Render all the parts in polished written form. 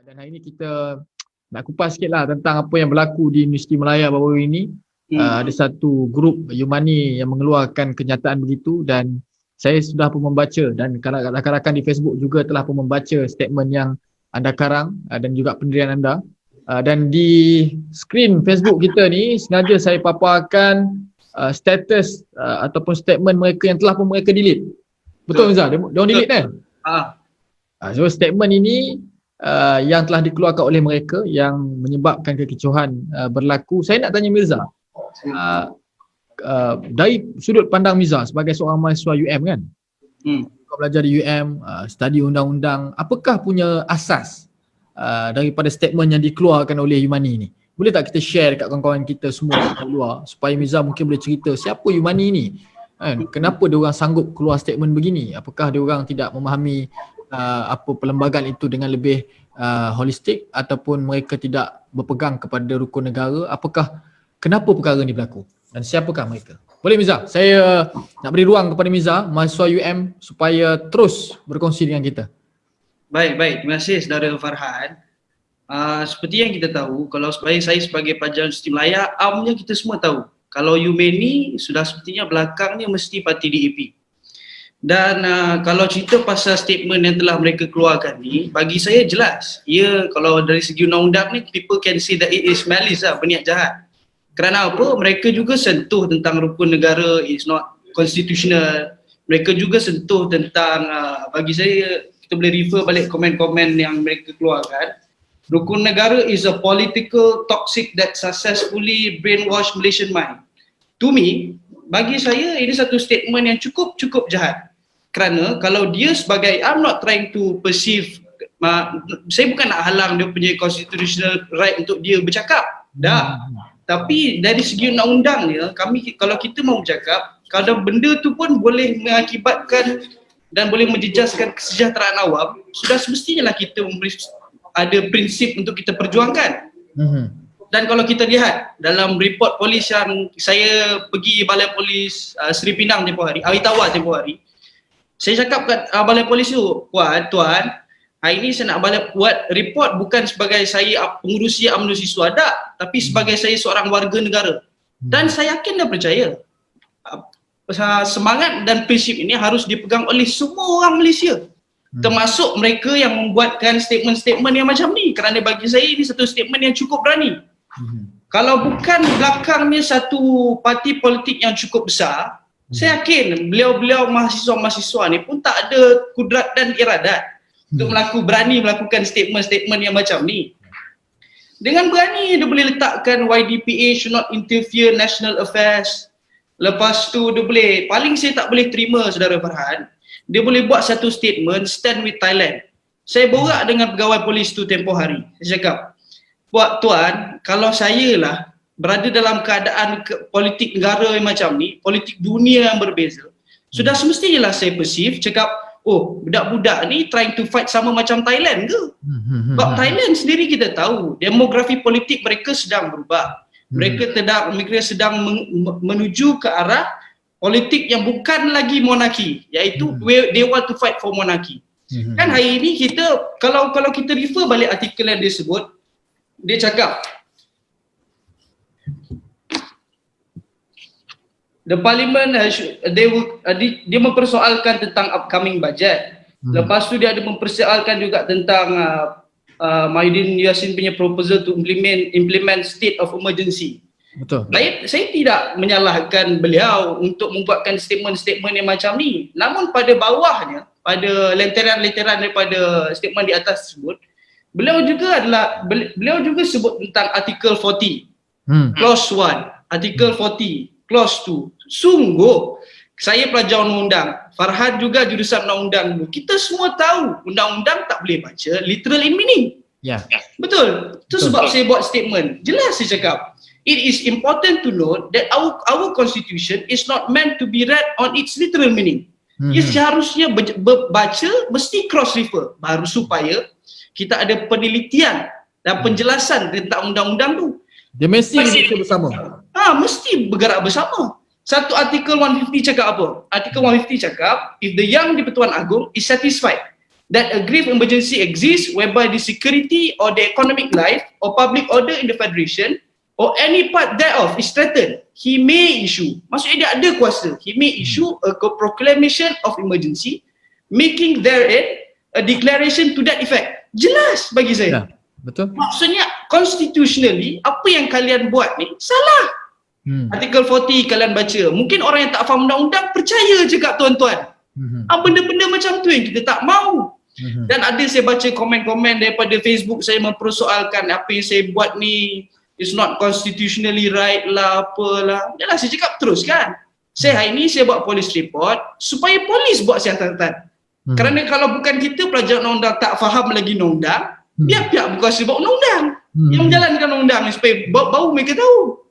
Dan hari ini kita nak kupas sikit lah tentang apa yang berlaku di Universiti Malaya baru-baru ini. Ada satu grup Yumani yang mengeluarkan kenyataan begitu dan saya sudah pun membaca dan rakan-rakan di Facebook juga telah pun membaca statement yang anda karang dan juga pendirian anda. Dan di skrin Facebook kita ni sengaja saya paparkan status ataupun statement mereka yang telah pun mereka delete. Betul Miza? Dia delete kan? So statement ini yang telah dikeluarkan oleh mereka yang menyebabkan kekecohan berlaku. Saya nak tanya Mirza, dari sudut pandang Mirza sebagai seorang mahasiswa UM kan, kau belajar di UM, study undang-undang, apakah punya asas daripada statement yang dikeluarkan oleh Yumani ni? Boleh tak kita share dekat kawan-kawan kita semua kat luar supaya Mirza mungkin boleh cerita siapa Yumani ni? Kenapa dia orang sanggup keluar statement begini? Apakah dia orang tidak memahami apa perlembagaan itu dengan lebih holistik ataupun mereka tidak berpegang kepada rukun negara? Kenapa perkara ni berlaku dan siapakah mereka? Boleh Mirza, saya nak beri ruang kepada Mirza, mahasiswa UM, supaya terus berkongsi dengan kita. Baik, terima kasih saudara Farhan. Seperti yang kita tahu, kalau saya sebagai pelajar Universiti Malaya, amnya kita semua tahu kalau Yumani sudah sepertinya belakangnya mesti parti DAP. Dan kalau cerita pasal statement yang telah mereka keluarkan ni, bagi saya jelas. Ya, kalau dari segi undang-undang ni, people can say that it is malice lah, berniat jahat. Kerana apa? Mereka juga sentuh tentang rukun negara, is not constitutional. Mereka juga sentuh tentang, bagi saya, kita boleh refer balik komen-komen yang mereka keluarkan. Rukun negara is a political toxic that successfully brainwash Malaysian mind. To me, bagi saya ini satu statement yang cukup jahat. Kerana kalau dia sebagai, I'm not trying to perceive, saya bukan nak halang dia punya constitutional right untuk dia bercakap. Tapi dari segi undang-undang dia, kalau kita mau bercakap, kalau benda tu pun boleh mengakibatkan dan boleh menjejaskan kesejahteraan awam, sudah semestinya lah kita ada prinsip untuk kita perjuangkan. Dan kalau kita lihat dalam report polis yang saya pergi Balai Polis Seri Pinang tempoh hari, Awi Tawar tempoh hari, saya cakap kat Balai Polis tu, tuan, hari ni saya nak buat report bukan sebagai saya pengurusi UMNO siswa, tapi sebagai saya seorang warga negara. Dan saya yakin dan percaya semangat dan prinsip ini harus dipegang oleh semua orang Malaysia. Termasuk mereka yang membuatkan statement-statement yang macam ni. Kerana bagi saya ini satu statement yang cukup berani. Kalau bukan belakangnya satu parti politik yang cukup besar, saya yakin beliau-beliau mahasiswa-mahasiswa ni pun tak ada kudrat dan iradat untuk berani melakukan statement-statement yang macam ni. Dengan berani dia boleh letakkan YDPA should not interfere national affairs. Lepas tu dia boleh, paling saya tak boleh terima saudara Farhan, dia boleh buat satu statement stand with Thailand. Saya borak dengan pegawai polis tu tempoh hari. Saya cakap, buat tuan, kalau saya lah berada dalam keadaan politik negara yang macam ni, politik dunia yang berbeza, sudah semestinya lah saya perceive, cakap, oh budak-budak ni trying to fight sama macam Thailand ke? Sebab Thailand sendiri kita tahu, demografi politik mereka sedang berubah. Mereka sedang menuju ke arah politik yang bukan lagi monarki, iaitu they want to fight for monarki. Kan hari ini kita, kalau kita refer balik artikel yang dia sebut, dia cakap the parliament dia mempersoalkan tentang upcoming budget. Lepas tu dia ada mempersoalkan juga tentang Mahyudin Yassin punya proposal to implement state of emergency. Betul. Saya tidak menyalahkan beliau untuk membuatkan statement-statement yang macam ni. Namun pada bawahnya, pada lenteran-lenteran daripada statement di atas tersebut, beliau juga sebut tentang artikel 40, clause 1, artikel 40, clause 2. Sungguh, saya pelajar undang-undang, Farhan juga jurusan undang-undang dulu. Kita semua tahu undang-undang tak boleh baca literal in meaning. Betul. Itu sebab saya buat statement. Jelas saya cakap, it is important to note that our constitution is not meant to be read on its literal meaning. Ia seharusnya baca mesti cross refer baru supaya kita ada penelitian dan penjelasan tentang undang-undang tu. Dia mesti bersama. Mesti bergerak bersama. Satu artikel 150 cakap apa? Artikel 150 cakap, if the Yang di-Pertuan Agong is satisfied that a grave emergency exists whereby the security or the economic life or public order in the federation or any part thereof is threatened, he may issue. Maksudnya dia ada kuasa. He may issue a proclamation of emergency, making therein a declaration to that effect. Jelas bagi saya. Ya, betul. Maksudnya constitutionally apa yang kalian buat ni salah. Artikel 40 kalian baca. Mungkin orang yang tak faham undang-undang percaya je kat tuan-tuan. Benda-benda macam tu yang kita tak mau. Dan ada saya baca komen-komen daripada Facebook saya mempersoalkan apa yang saya buat ni is not constitutionally right lah, apalah. Yalah, saya cakap terus kan. Saya hari ni saya buat police report supaya polis buat siasatan. Kerana kalau bukan kita pelajar undang-undang tak faham lagi undang-undang, biar pihak berkuasa buat undang-undang yang menjalankan undang ni supaya baru mereka tahu.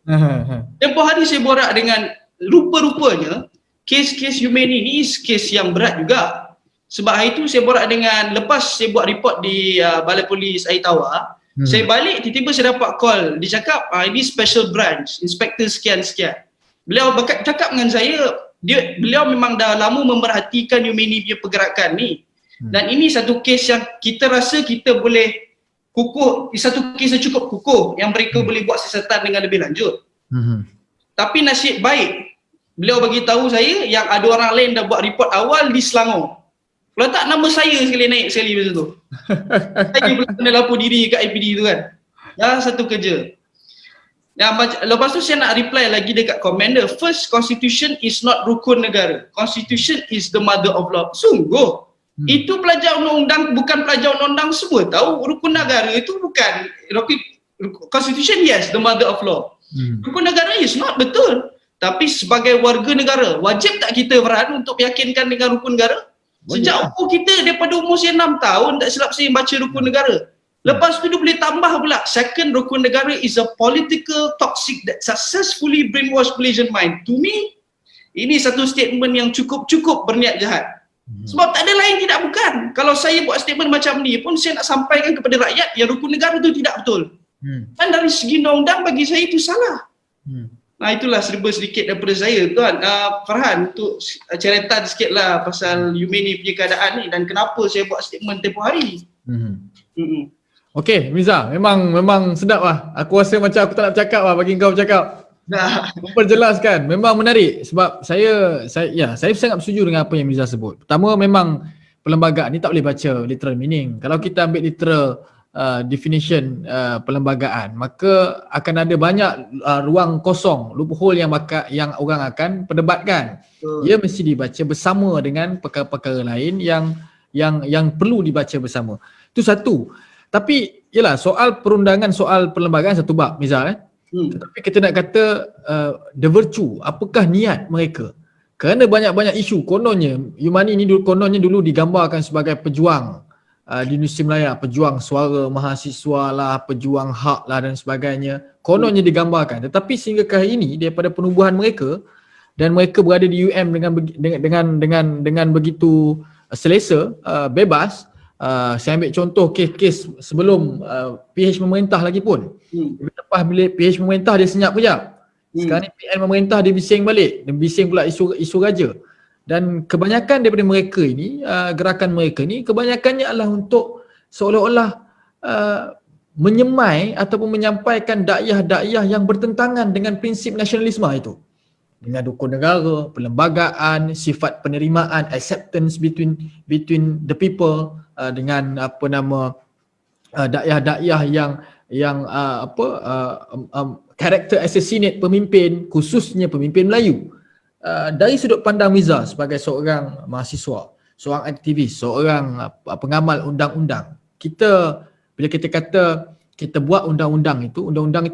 Tempoh hari saya borak dengan rupa-rupanya kes-kes Yumeni ni kes yang berat juga. Sebab hari tu saya borak dengan, lepas saya buat report di Balai Polis Air Tawar, saya balik tiba-tiba saya dapat call, dia cakap ini special branch, inspektor sekian-sekian. Beliau cakap dengan saya, beliau memang dah lama memerhatikan Yumeni punya pergerakan ni. Dan ini satu kes yang kita rasa kita boleh kukuh, satu kes yang cukup kukuh yang mereka boleh buat siasatan dengan lebih lanjut. Tapi nasib baik, beliau bagi tahu saya yang ada orang lain dah buat report awal di Selangor. Kalau tak, nama saya sekali naik sekali masa tu. Saya pula kena lapor diri kat IPD tu kan. Ya, satu kerja. Lepas tu saya nak reply lagi dekat commander. First, constitution is not rukun negara. Constitution is the mother of law. Sungguh. Itu pelajar undang-undang, bukan pelajar undang-undang semua tahu. Rukun negara itu bukan. Constitution, yes, the mother of law. Rukun negara is not, betul. Tapi sebagai warga negara, wajib tak kita Farhan untuk meyakinkan dengan rukun negara? Sejak umur kita daripada umur saya 6 tahun, tak silap saya baca rukun negara. Lepas tu dia boleh tambah pula, second, rukun negara is a political toxic that successfully brainwash Malaysian mind. To me, ini satu statement yang cukup berniat jahat. Sebab tak ada lain tidak bukan. Kalau saya buat statement macam ni pun saya nak sampaikan kepada rakyat yang rukun negara tu tidak betul. Dan dari segi undang-undang bagi saya itu salah. Itulah serba sedikit daripada saya tuan. Farhan, untuk ceretan sikit lah pasal Yumeni punya keadaan ni dan kenapa saya buat statement tempoh hari. Okey, Mirza, memang sedap lah. Aku rasa macam aku tak nak bercakap lah bagi kau bercakap. Memperjelaskan, memang menarik sebab saya sangat bersetuju dengan apa yang Mirza sebut. Pertama, memang perlembagaan ni tak boleh baca literal meaning. Kalau kita ambil literal definition perlembagaan, maka akan ada banyak ruang kosong, loophole yang orang akan perdebatkan. Ia mesti dibaca bersama dengan perkara-perkara lain yang perlu dibaca bersama. Itu satu. Tapi yalah, soal perundangan, soal perlembagaan satu bab, Mirza Tetapi kita nak kata the virtue, apakah niat mereka? Kerana banyak-banyak isu, kononnya Yumani ni kononnya dulu digambarkan sebagai pejuang di Industri Melayu, pejuang suara mahasiswa lah, pejuang hak lah dan sebagainya. Kononnya digambarkan, tetapi sehingga ke hari ini daripada penubuhan mereka dan mereka berada di UM dengan begitu selesa, bebas. Saya ambil contoh kes-kes sebelum PH memerintah lagi pun. Lepas bila PH memerintah dia senyap kejap. Sekarang ni PN memerintah dia bising balik, dia bising pula isu raja. Dan kebanyakan daripada mereka ini, gerakan mereka ni kebanyakannya adalah untuk seolah-olah menyemai ataupun menyampaikan dakwah-dakwah yang bertentangan dengan prinsip nasionalisme itu. Dengan rukun negara, perlembagaan, sifat penerimaan, acceptance between the people, dengan dakwah-dakwah yang character assassinate pemimpin, khususnya pemimpin Melayu. Dari sudut pandang Mirza sebagai seorang mahasiswa, seorang aktivis, seorang pengamal undang-undang, bila kita kata kita buat undang-undang itu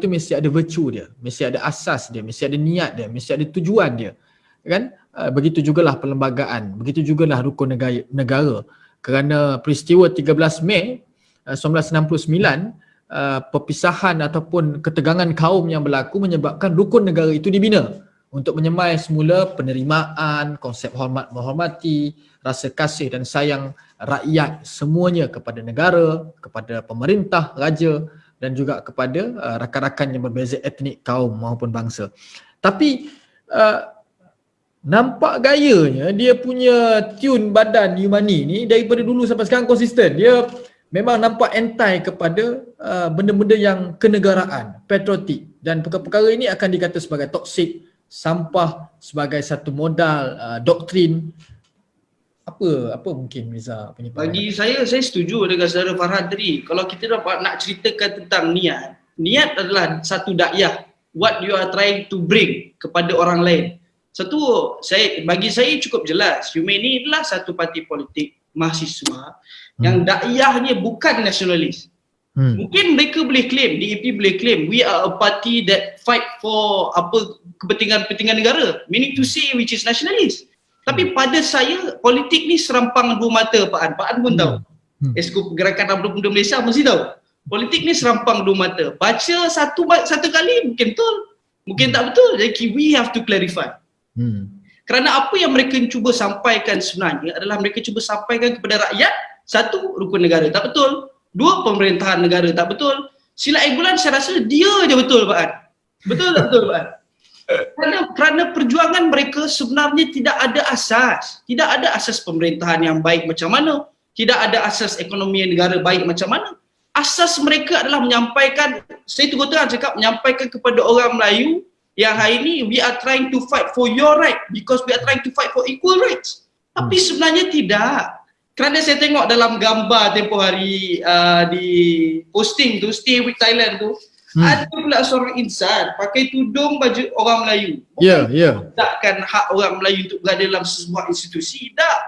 mesti ada virtue dia, mesti ada asas dia, mesti ada niat dia, mesti ada tujuan dia, kan? Begitu jugalah perlembagaan, begitu jugalah rukun negara. Kerana peristiwa 13 Mei 1969, perpisahan ataupun ketegangan kaum yang berlaku menyebabkan rukun negara itu dibina untuk menyemai semula penerimaan, konsep hormat menghormati, rasa kasih dan sayang rakyat semuanya kepada negara, kepada pemerintah, raja dan juga kepada rakan-rakan yang berbeza etnik, kaum maupun bangsa. Tapi nampak gayanya dia punya tune badan Yumani ni daripada dulu sampai sekarang konsisten. Dia memang nampak anti kepada benda-benda yang kenegaraan, patriotik, dan perkara-perkara ini akan dikata sebagai toksik, sampah, sebagai satu modal doktrin. Apa mungkin Mirza punya pandangan? Bagi saya setuju dengan saudara Farhan tadi. Kalau kita dapat nak ceritakan tentang niat adalah satu dakwah. What you are trying to bring kepada orang lain. Bagi saya cukup jelas. UME ni adalah satu parti politik mahasiswa yang dakwahnya bukan nasionalis. Mungkin mereka boleh claim, DAP boleh claim, we are a party that fight for kepentingan negara. Meaning to say which is nationalist. Tapi pada saya, politik ni serampang dua mata, Pak An. Pak An pun tahu. Esko Pergerakan Abdul Pemuda Malaysia mesti tahu. Politik ni serampang dua mata. Baca satu kali mungkin betul, mungkin tak betul. Jadi we have to clarify. Kerana apa yang mereka cuba sampaikan sebenarnya adalah mereka cuba sampaikan kepada rakyat, satu, rukun negara tak betul. Dua, pemerintahan negara tak betul. Sila Bulan saya rasa dia je betul, Pak An. Betul tak betul, Pak An? Kerana perjuangan mereka sebenarnya tidak ada asas. Tidak ada asas pemerintahan yang baik macam mana. Tidak ada asas ekonomi negara baik macam mana. Asas mereka adalah menyampaikan, saya terus terang cakap, menyampaikan kepada orang Melayu yang hari ini we are trying to fight for your right because we are trying to fight for equal rights. Tapi sebenarnya tidak. Kerana saya tengok dalam gambar tempoh hari di posting tu, Stay with Thailand tu, ada pula seorang insan pakai tudung baju orang Melayu. Takkan hak orang Melayu untuk berada dalam sebuah institusi. Tak.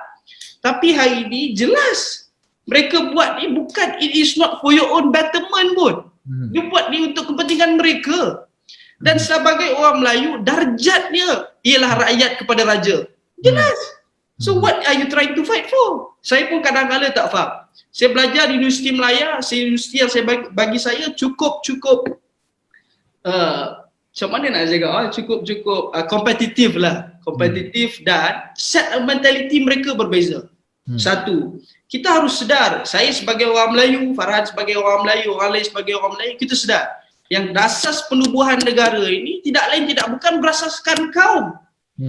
Tapi hari ini jelas mereka buat ni bukan, it is not for your own betterment pun. Dia buat ni untuk kepentingan mereka. Dan sebagai orang Melayu, darjatnya ialah rakyat kepada raja. Jelas. So what are you trying to fight for? Saya pun kadang-kadang tak faham. Saya belajar di Universiti Melaya, universiti yang bagi saya cukup macam mana nak cakap, cukup kompetitif lah. Kompetitif dan set mentality mereka berbeza. Satu, kita harus sedar, saya sebagai orang Melayu, Farhan sebagai orang Melayu, orang lain sebagai orang Melayu, kita sedar yang dasar penubuhan negara ini tidak lain tidak bukan berasaskan kaum.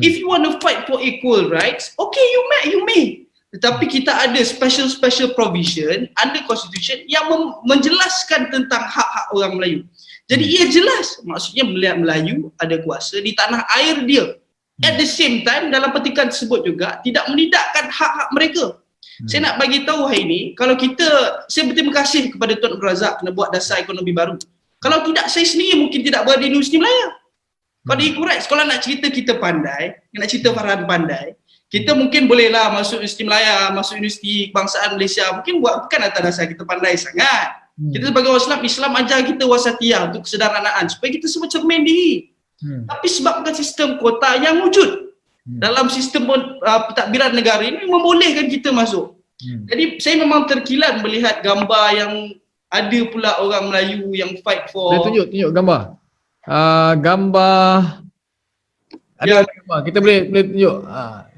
If you want to fight for equal rights, okay, you may. Tetapi kita ada special provision under constitution yang menjelaskan tentang hak-hak orang Melayu. Jadi ia jelas, maksudnya Melayu ada kuasa di tanah air dia. At the same time, dalam petikan tersebut juga tidak menidakkan hak-hak mereka. Saya nak bagi tahu hari ini, kalau saya berterima kasih kepada Tuan Abdul Razak kena buat dasar ekonomi baru. Kalau tidak, saya sendiri mungkin tidak berada di Universiti Melaya. Kalau di equal rights, kalau nak cerita kita pandai, nak cerita Farhan pandai, kita mungkin bolehlah masuk Universiti Melaya, masuk Universiti Kebangsaan Malaysia, mungkin bukan atas dasar kita pandai sangat. Kita sebagai orang Islam ajar kita wasatiyah untuk kesederhanaan supaya kita semua cermin diri. Tapi sebabkan sistem kota yang wujud dalam sistem pentadbiran negara ini membolehkan kita masuk. Jadi saya memang terkilat melihat gambar yang ada pula orang Melayu yang fight for. Saya tunjuk gambar. Gambar ada gambar. Kita boleh tunjuk.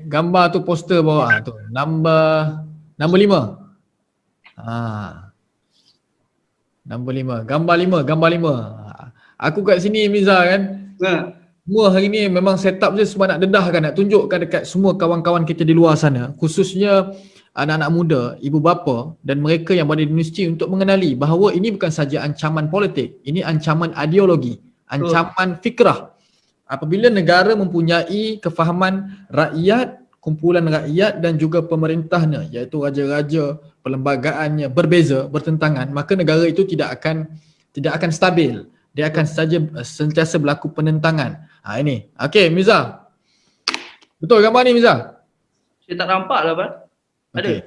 Gambar tu poster bawah tu. Nombor 5. Nombor 5. Gambar 5. Aku kat sini Mirza kan. Semua hari ni memang set up je sebab nak dedahkan, nak tunjukkan dekat semua kawan-kawan kita di luar sana, khususnya anak-anak muda, ibu bapa dan mereka yang berada di universiti untuk mengenali bahawa ini bukan saja ancaman politik, ini ancaman ideologi, ancaman fikrah. Apabila negara mempunyai kefahaman rakyat, kumpulan rakyat dan juga pemerintahnya, iaitu raja-raja, perlembagaannya berbeza, bertentangan, maka negara itu tidak akan stabil. Dia akan saja sentiasa berlaku penentangan. Ini. Okey, Mirza. Betul gambar ni, Mirza? Saya tak nampak lah, Pak. Ada? Okay.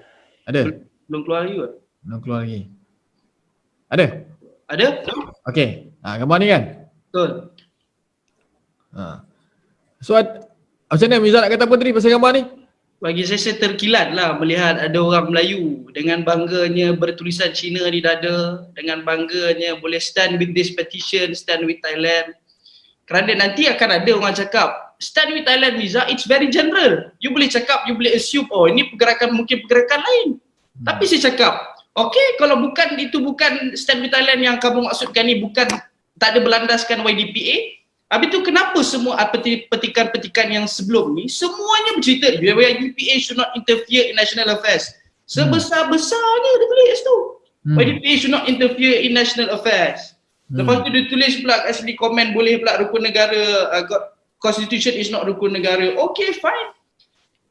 Ada? Belum keluar lagi, Pak. Belum keluar lagi. Ada? Ada? Okey. Gambar ni kan? Betul. So, macam mana Mirza nak kata apa tadi pasal gambar ni? Bagi saya terkilat lah melihat ada orang Melayu dengan bangganya bertulisan Cina di dada, dengan bangganya boleh stand with this petition, stand with Thailand. Kerana nanti akan ada orang cakap, stand with Thailand Mirza, it's very general. You boleh cakap, you boleh assume, oh ini mungkin pergerakan lain. Tapi saya cakap, okay, kalau itu bukan stand with Thailand yang kamu maksudkan ni, bukan tak ada berlandaskan YDPA, Habis tu kenapa semua petikan-petikan yang sebelum ni semuanya bercerita where UPA should not interfere in national affairs. Sebesar-besarnya dia tulis tu. Why UPA should not interfere in national affairs. Lepas tu dia tulis pula kat sini komen boleh pula rukun negara, constitution is not rukun negara. Okay, fine.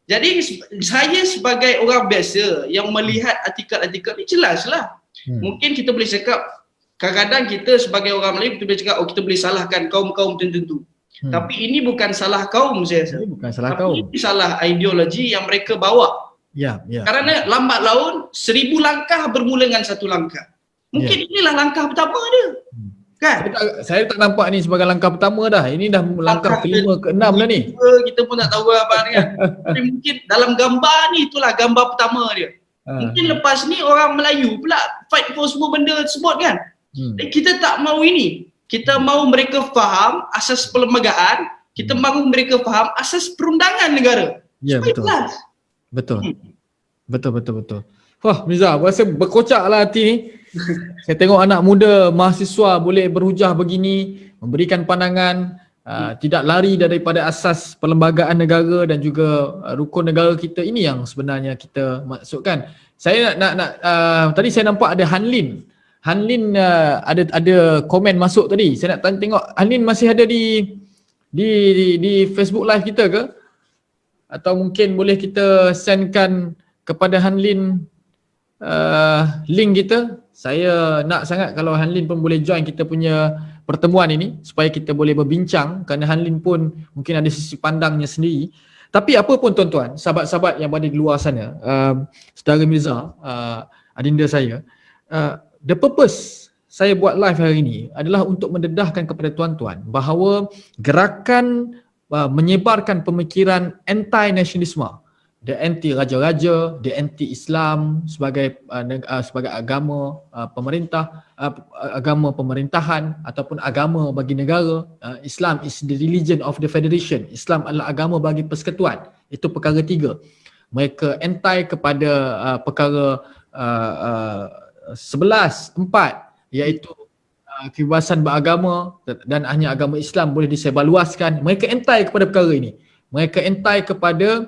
Jadi saya sebagai orang biasa yang melihat artikel-artikel ni jelaslah. Mungkin kita boleh cakap kadang-kadang kita sebagai orang Melayu kita boleh cakap kita boleh salahkan kaum-kaum tertentu. Tapi ini bukan salah kaum saya rasa. Ini bukan salah Tapi kaum. ini salah ideologi yang mereka bawa. Ya. Kerana lambat laun 1000 langkah bermula dengan 1 langkah. Mungkin inilah langkah pertama dia. Kan? Saya tak nampak ni sebagai langkah pertama dah. Ini dah langkah ke-5, ke-6 dah ni. Kita pun tak tahu apa ni kan. Tapi mungkin dalam gambar ni itulah gambar pertama dia. Mungkin lepas ni orang Melayu pula fight for semua benda tersebut kan. Kita tak mau ini. Kita mau mereka faham asas perlembagaan, kita mahu mereka faham asas perundangan negara. Ya, betul. Betul. Wah, Mirza, aku rasa berkocaklah hati ni. Saya tengok anak muda mahasiswa boleh berhujah begini, memberikan pandangan, tidak lari daripada asas perlembagaan negara dan juga rukun negara kita. Ini yang sebenarnya kita maksudkan. Saya nak tadi saya nampak ada Hanlin ada komen masuk tadi. Saya nak tengok Hanlin masih ada di Facebook live kita ke? Atau mungkin boleh kita sendkan kepada Hanlin link kita. Saya nak sangat kalau Hanlin pun boleh join kita punya pertemuan ini supaya kita boleh berbincang, kerana Hanlin pun mungkin ada sisi pandangnya sendiri. Tapi apa pun tuan-tuan, sahabat-sahabat yang berada di luar sana, saudara Mirza, adinda saya, the purpose saya buat live hari ini adalah untuk mendedahkan kepada tuan-tuan bahawa gerakan menyebarkan pemikiran anti-nasionalisme, the anti-raja-raja, the anti-Islam sebagai agama agama pemerintahan ataupun agama bagi negara. Islam is the religion of the federation. Islam adalah agama bagi persekutuan. Itu perkara 3. Mereka anti kepada perkara 11.4 iaitu kebebasan beragama dan hanya agama Islam boleh disebarluaskan. Mereka anti kepada perkara ini. Mereka anti kepada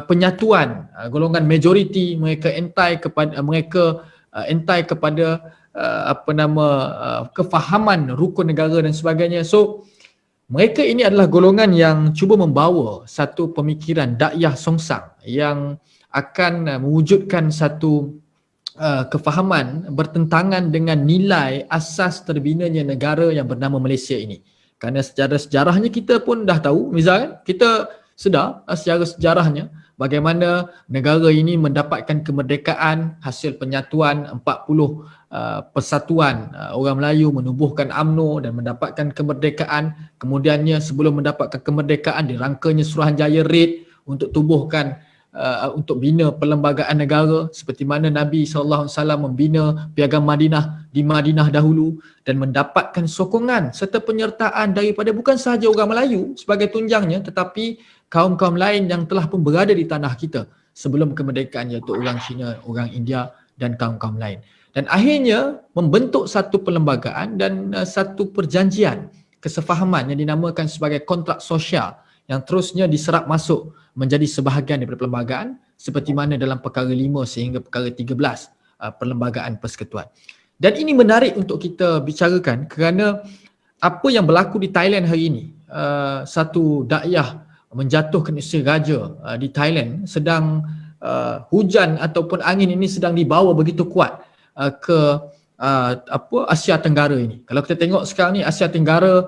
penyatuan golongan majoriti. Mereka anti kepada kefahaman rukun negara dan sebagainya. So mereka ini adalah golongan yang cuba membawa satu pemikiran dakyah songsang yang akan mewujudkan satu kefahaman bertentangan dengan nilai asas terbinanya negara yang bernama Malaysia ini. Kerana sejarahnya kita pun dah tahu, misalnya kita sedar secara sejarahnya bagaimana negara ini mendapatkan kemerdekaan hasil penyatuan 40 persatuan orang Melayu menubuhkan UMNO dan mendapatkan kemerdekaan. Kemudiannya sebelum mendapatkan kemerdekaan dirangkanya Suruhanjaya Red untuk tubuhkan untuk bina perlembagaan negara seperti mana Nabi SAW membina Piagam Madinah di Madinah dahulu dan mendapatkan sokongan serta penyertaan daripada bukan sahaja orang Melayu sebagai tunjangnya tetapi kaum-kaum lain yang telah pun berada di tanah kita sebelum kemerdekaan iaitu orang Cina, orang India dan kaum-kaum lain. Dan akhirnya membentuk satu perlembagaan dan satu perjanjian kesefahaman yang dinamakan sebagai kontrak sosial yang terusnya diserap masuk menjadi sebahagian daripada perlembagaan seperti mana dalam perkara 5 sehingga perkara 13 perlembagaan persekutuan. Dan ini menarik untuk kita bicarakan kerana apa yang berlaku di Thailand hari ini, satu dakyah menjatuhkan isteri raja di Thailand sedang hujan ataupun angin ini sedang dibawa begitu kuat ke Asia Tenggara ini. Kalau kita tengok sekarang ni Asia Tenggara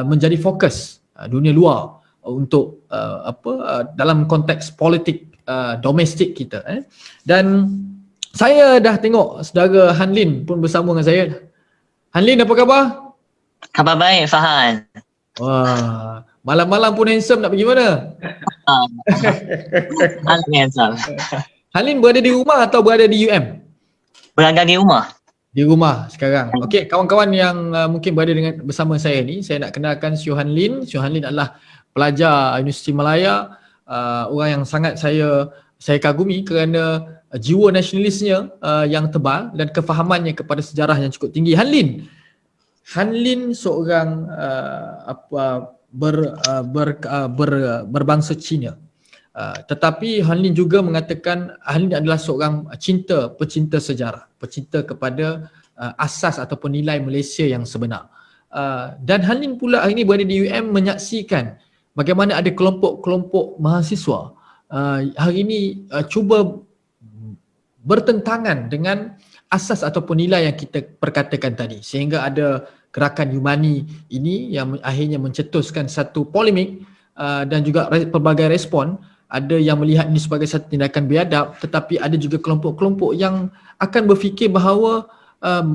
menjadi fokus dunia luar untuk dalam konteks politik domestik kita. Dan saya dah tengok saudara Hanlin pun bersama dengan saya. Hanlin, apa khabar? Khabar baik, Fahan. Wah, malam-malam pun handsome, nak pergi mana? Hanlin berada di rumah atau berada di UM? Berada di rumah. Di rumah sekarang. Okey, kawan-kawan yang mungkin berada bersama saya ni, saya nak kenalkan Syu Hanlin. Syu Hanlin adalah pelajar Universiti Malaya, orang yang sangat saya kagumi kerana jiwa nasionalisnya yang tebal dan kefahamannya kepada sejarah yang cukup tinggi. Hanlin, Lin seorang berbangsa Cina. Tetapi Han Lin juga mengatakan Han Lin adalah seorang pecinta sejarah, pecinta kepada asas ataupun nilai Malaysia yang sebenar. Dan Han Lin pula hari ini berada di UM menyaksikan bagaimana ada kelompok-kelompok mahasiswa hari ini cuba bertentangan dengan asas ataupun nilai yang kita perkatakan tadi, sehingga ada gerakan Yumani ini yang akhirnya mencetuskan satu polemik dan juga pelbagai respon. Ada yang melihat ini sebagai satu tindakan biadab, tetapi ada juga kelompok-kelompok yang akan berfikir bahawa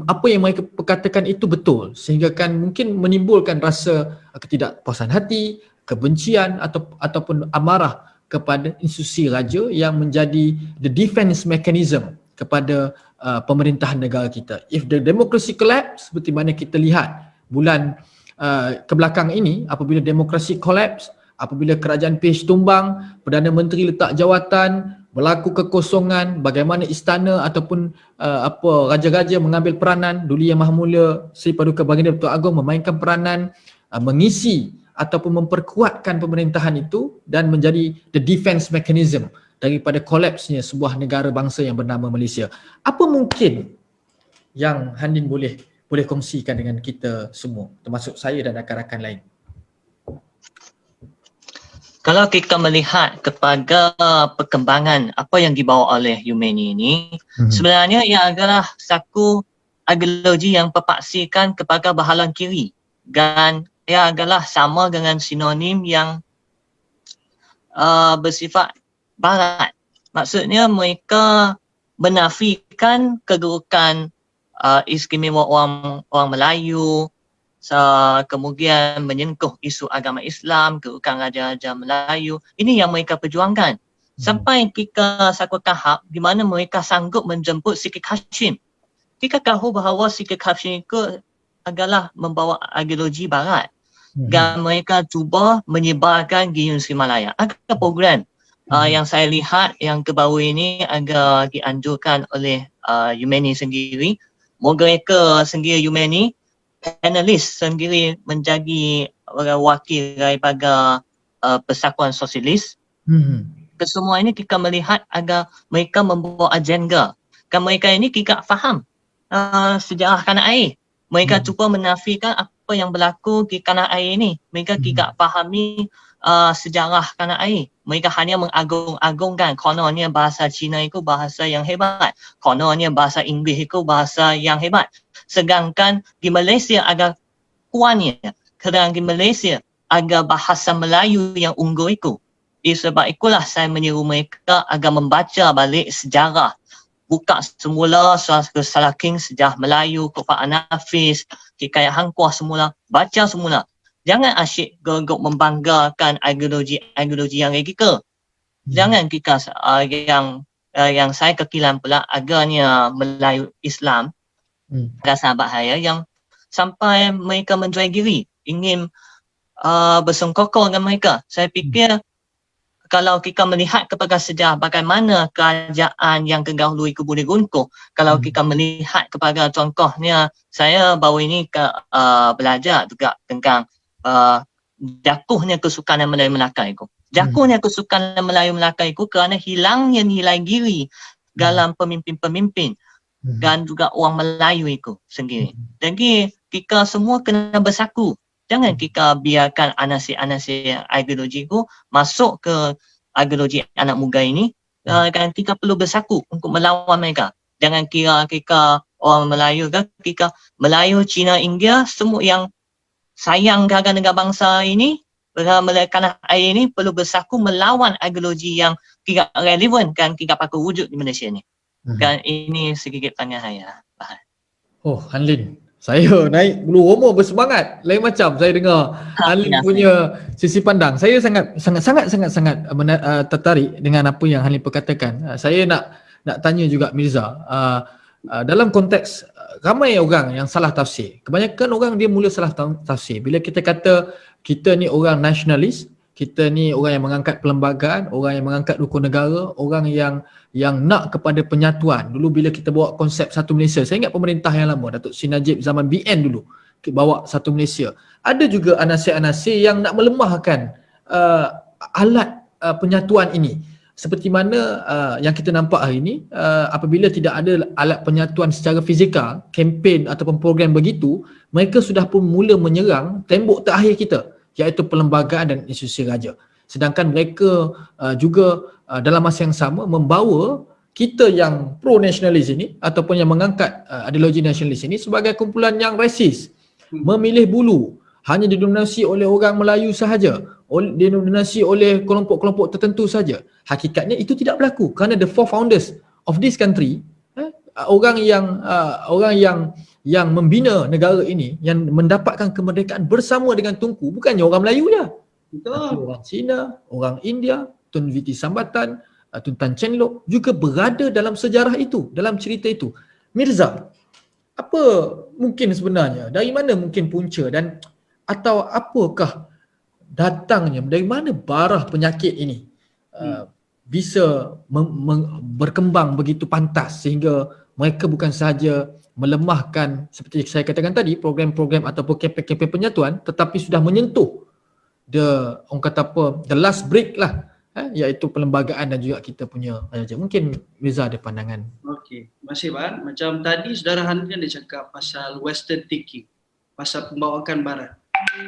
apa yang mereka perkatakan itu betul, sehingga kan mungkin menimbulkan rasa ketidakpuasan hati, kebencian ataupun amarah kepada institusi raja yang menjadi the defense mechanism kepada pemerintahan negara kita. If the democracy collapse, seperti mana kita lihat bulan kebelakang ini, apabila demokrasi collapse, apabila kerajaan PH tumbang, Perdana Menteri letak jawatan, berlaku kekosongan, bagaimana istana ataupun raja-raja mengambil peranan, Duli Yang Maha Mulia Seri Paduka Baginda Datuk Agong memainkan peranan, mengisi ataupun memperkuatkan pemerintahan itu dan menjadi the defense mechanism daripada kolapsnya sebuah negara bangsa yang bernama Malaysia. Apa mungkin yang Han Lin boleh kongsikan dengan kita semua, termasuk saya dan rakan-rakan lain? Kalau kita melihat kepada perkembangan apa yang dibawa oleh Yumeni ini, sebenarnya ia adalah satu ideologi yang berpaksikan kepada berhaluan kiri, dan ia adalah sama dengan sinonim yang bersifat barat. Maksudnya mereka menafikan kedudukan istimewa orang Melayu, kemudian menyentuh isu agama Islam, kedudukan raja-raja Melayu. Ini yang mereka perjuangkan. Sampai kita satu tahap di mana mereka sanggup menjemput Sikit Hashim. Kita tahu bahawa Sikit Hashim itu adalah membawa ideologi barat. Dan mereka cuba menyebarkan di Universiti Malaya. Agak program yang saya lihat yang terbaru ini agak dianjurkan oleh Yumeni sendiri. Mereka sendiri Yumeni panelis sendiri menjadi wakil daripada Persatuan Sosialis. Kesemua ini kita melihat agar mereka membawa agenda. Dan mereka ini tidak faham sejarah tanah air. Mereka cuba menafikan apa yang berlaku di tanah air ini. Mereka tidak fahami sejarah tanah air. Mereka hanya mengagung-agungkan kononnya bahasa Cina itu bahasa yang hebat. Kononnya bahasa Inggeris itu bahasa yang hebat. Sedangkan di Malaysia agak kuatnya, kerana di Malaysia agak bahasa Melayu yang unggul itu. Sebab itulah saya menyeru mereka agar membaca balik sejarah. Buka semula Salaking, sejarah Melayu, Kufaan Nafis, Hikayat Hang Tuah semula. Baca semula. Jangan asyik gegok membanggakan ideologi yang radikal. Jangan kita yang saya kekilan pula agaknya Melayu Islam. Ada sahabat saya yang sampai mereka menjual diri, ingin bersengkokol dengan mereka. Saya fikir kalau kita melihat kepada sejarah bagaimana kerajaan yang terdahulu itu boleh runtuh, kalau kita melihat kepada contohnya, saya baru ini belajar juga tentang jatuhnya kesukanan Melayu Melaka itu. Jatuhnya kesukanan Melayu Melaka itu kerana hilangnya nilai diri dalam pemimpin-pemimpin dan juga orang Melayu itu sendiri. Jadi kita semua kena bersatu. Jangan kita biarkan anasir-anasir ideologi itu masuk ke ideologi anak muda ini. Dan kita perlu bersatu untuk melawan mereka. Jangan kira kita orang Melayu kan, kita Melayu, Cina, India, semua yang sayang negara bangsa ini, tanah air ini perlu bersatu melawan ideologi yang tidak relevan kan tidak pakai wujud di Malaysia ni. Kan ini sedikit pandangan saya. Oh, Han Lin, saya naik bulu roma bersemangat. Lain macam saya dengar Han Lin punya sisi pandang. Saya sangat tertarik dengan apa yang Han Lin perkatakan. Saya nak tanya juga Mirza. Dalam konteks ramai orang yang salah tafsir. Kebanyakan orang dia mula salah tafsir. Bila kita kata kita ni orang nasionalis, kita ni orang yang mengangkat perlembagaan, orang yang mengangkat rukun negara, orang yang nak kepada penyatuan. Dulu bila kita bawa konsep satu Malaysia, saya ingat pemerintah yang lama, Datuk Sri Najib zaman BN dulu, bawa satu Malaysia. Ada juga anasir-anasir yang nak melemahkan alat penyatuan ini. Seperti mana yang kita nampak hari ini, apabila tidak ada alat penyatuan secara fizikal, kempen ataupun program begitu, mereka sudah pun mula menyerang tembok terakhir kita, iaitu perlembagaan dan institusi raja. Sedangkan mereka juga dalam masa yang sama membawa kita yang pro-nasionalis ini ataupun yang mengangkat ideologi nasionalis ini sebagai kumpulan yang rasis, memilih bulu, hanya didominasi oleh orang Melayu sahaja, didominasi oleh kelompok-kelompok tertentu saja. Hakikatnya itu tidak berlaku kerana the four founders of this country, orang yang membina negara ini, yang mendapatkan kemerdekaan bersama dengan Tunku, bukannya orang Melayu je. Tapi orang Cina, orang India, Tun Viti Sambatan, Tun Tan Chen Lock juga berada dalam sejarah itu, dalam cerita itu. Mirza, apa mungkin sebenarnya, dari mana mungkin punca dan atau apakah datangnya, dari mana barah penyakit ini bisa berkembang begitu pantas sehingga mereka bukan sahaja melemahkan seperti saya katakan tadi program-program ataupun kempen-kempen penyatuan, tetapi sudah menyentuh orang kata apa, the last break lah, iaitu perlembagaan dan juga kita punya raja. Mungkin Mirza ada pandangan. Okey, terima kasih Wan. Macam tadi saudara Handrian dia cakap pasal western thinking, pasal pembawaan barat.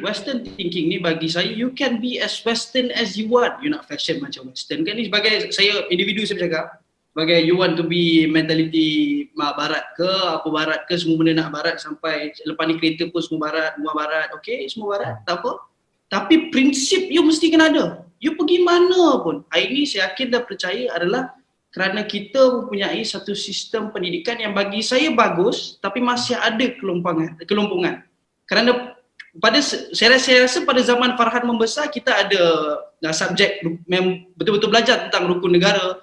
Western thinking ni bagi saya, you can be as western as you want. You nak fashion macam western kan, ni sebagai saya individu, saya bercakap sebagai you want to be mentality barat ke, apa barat ke, semua benda nak barat, sampai lepas ni kereta pun semua barat, okey, semua barat, tak apa. Tapi prinsip you mesti kena ada. You pergi mana pun. Hari ni saya yakin dan percaya adalah kerana kita mempunyai satu sistem pendidikan yang bagi saya bagus, tapi masih ada kelompongan. Kerana saya rasa pada zaman Farhan membesar, kita ada subjek betul-betul belajar tentang rukun negara.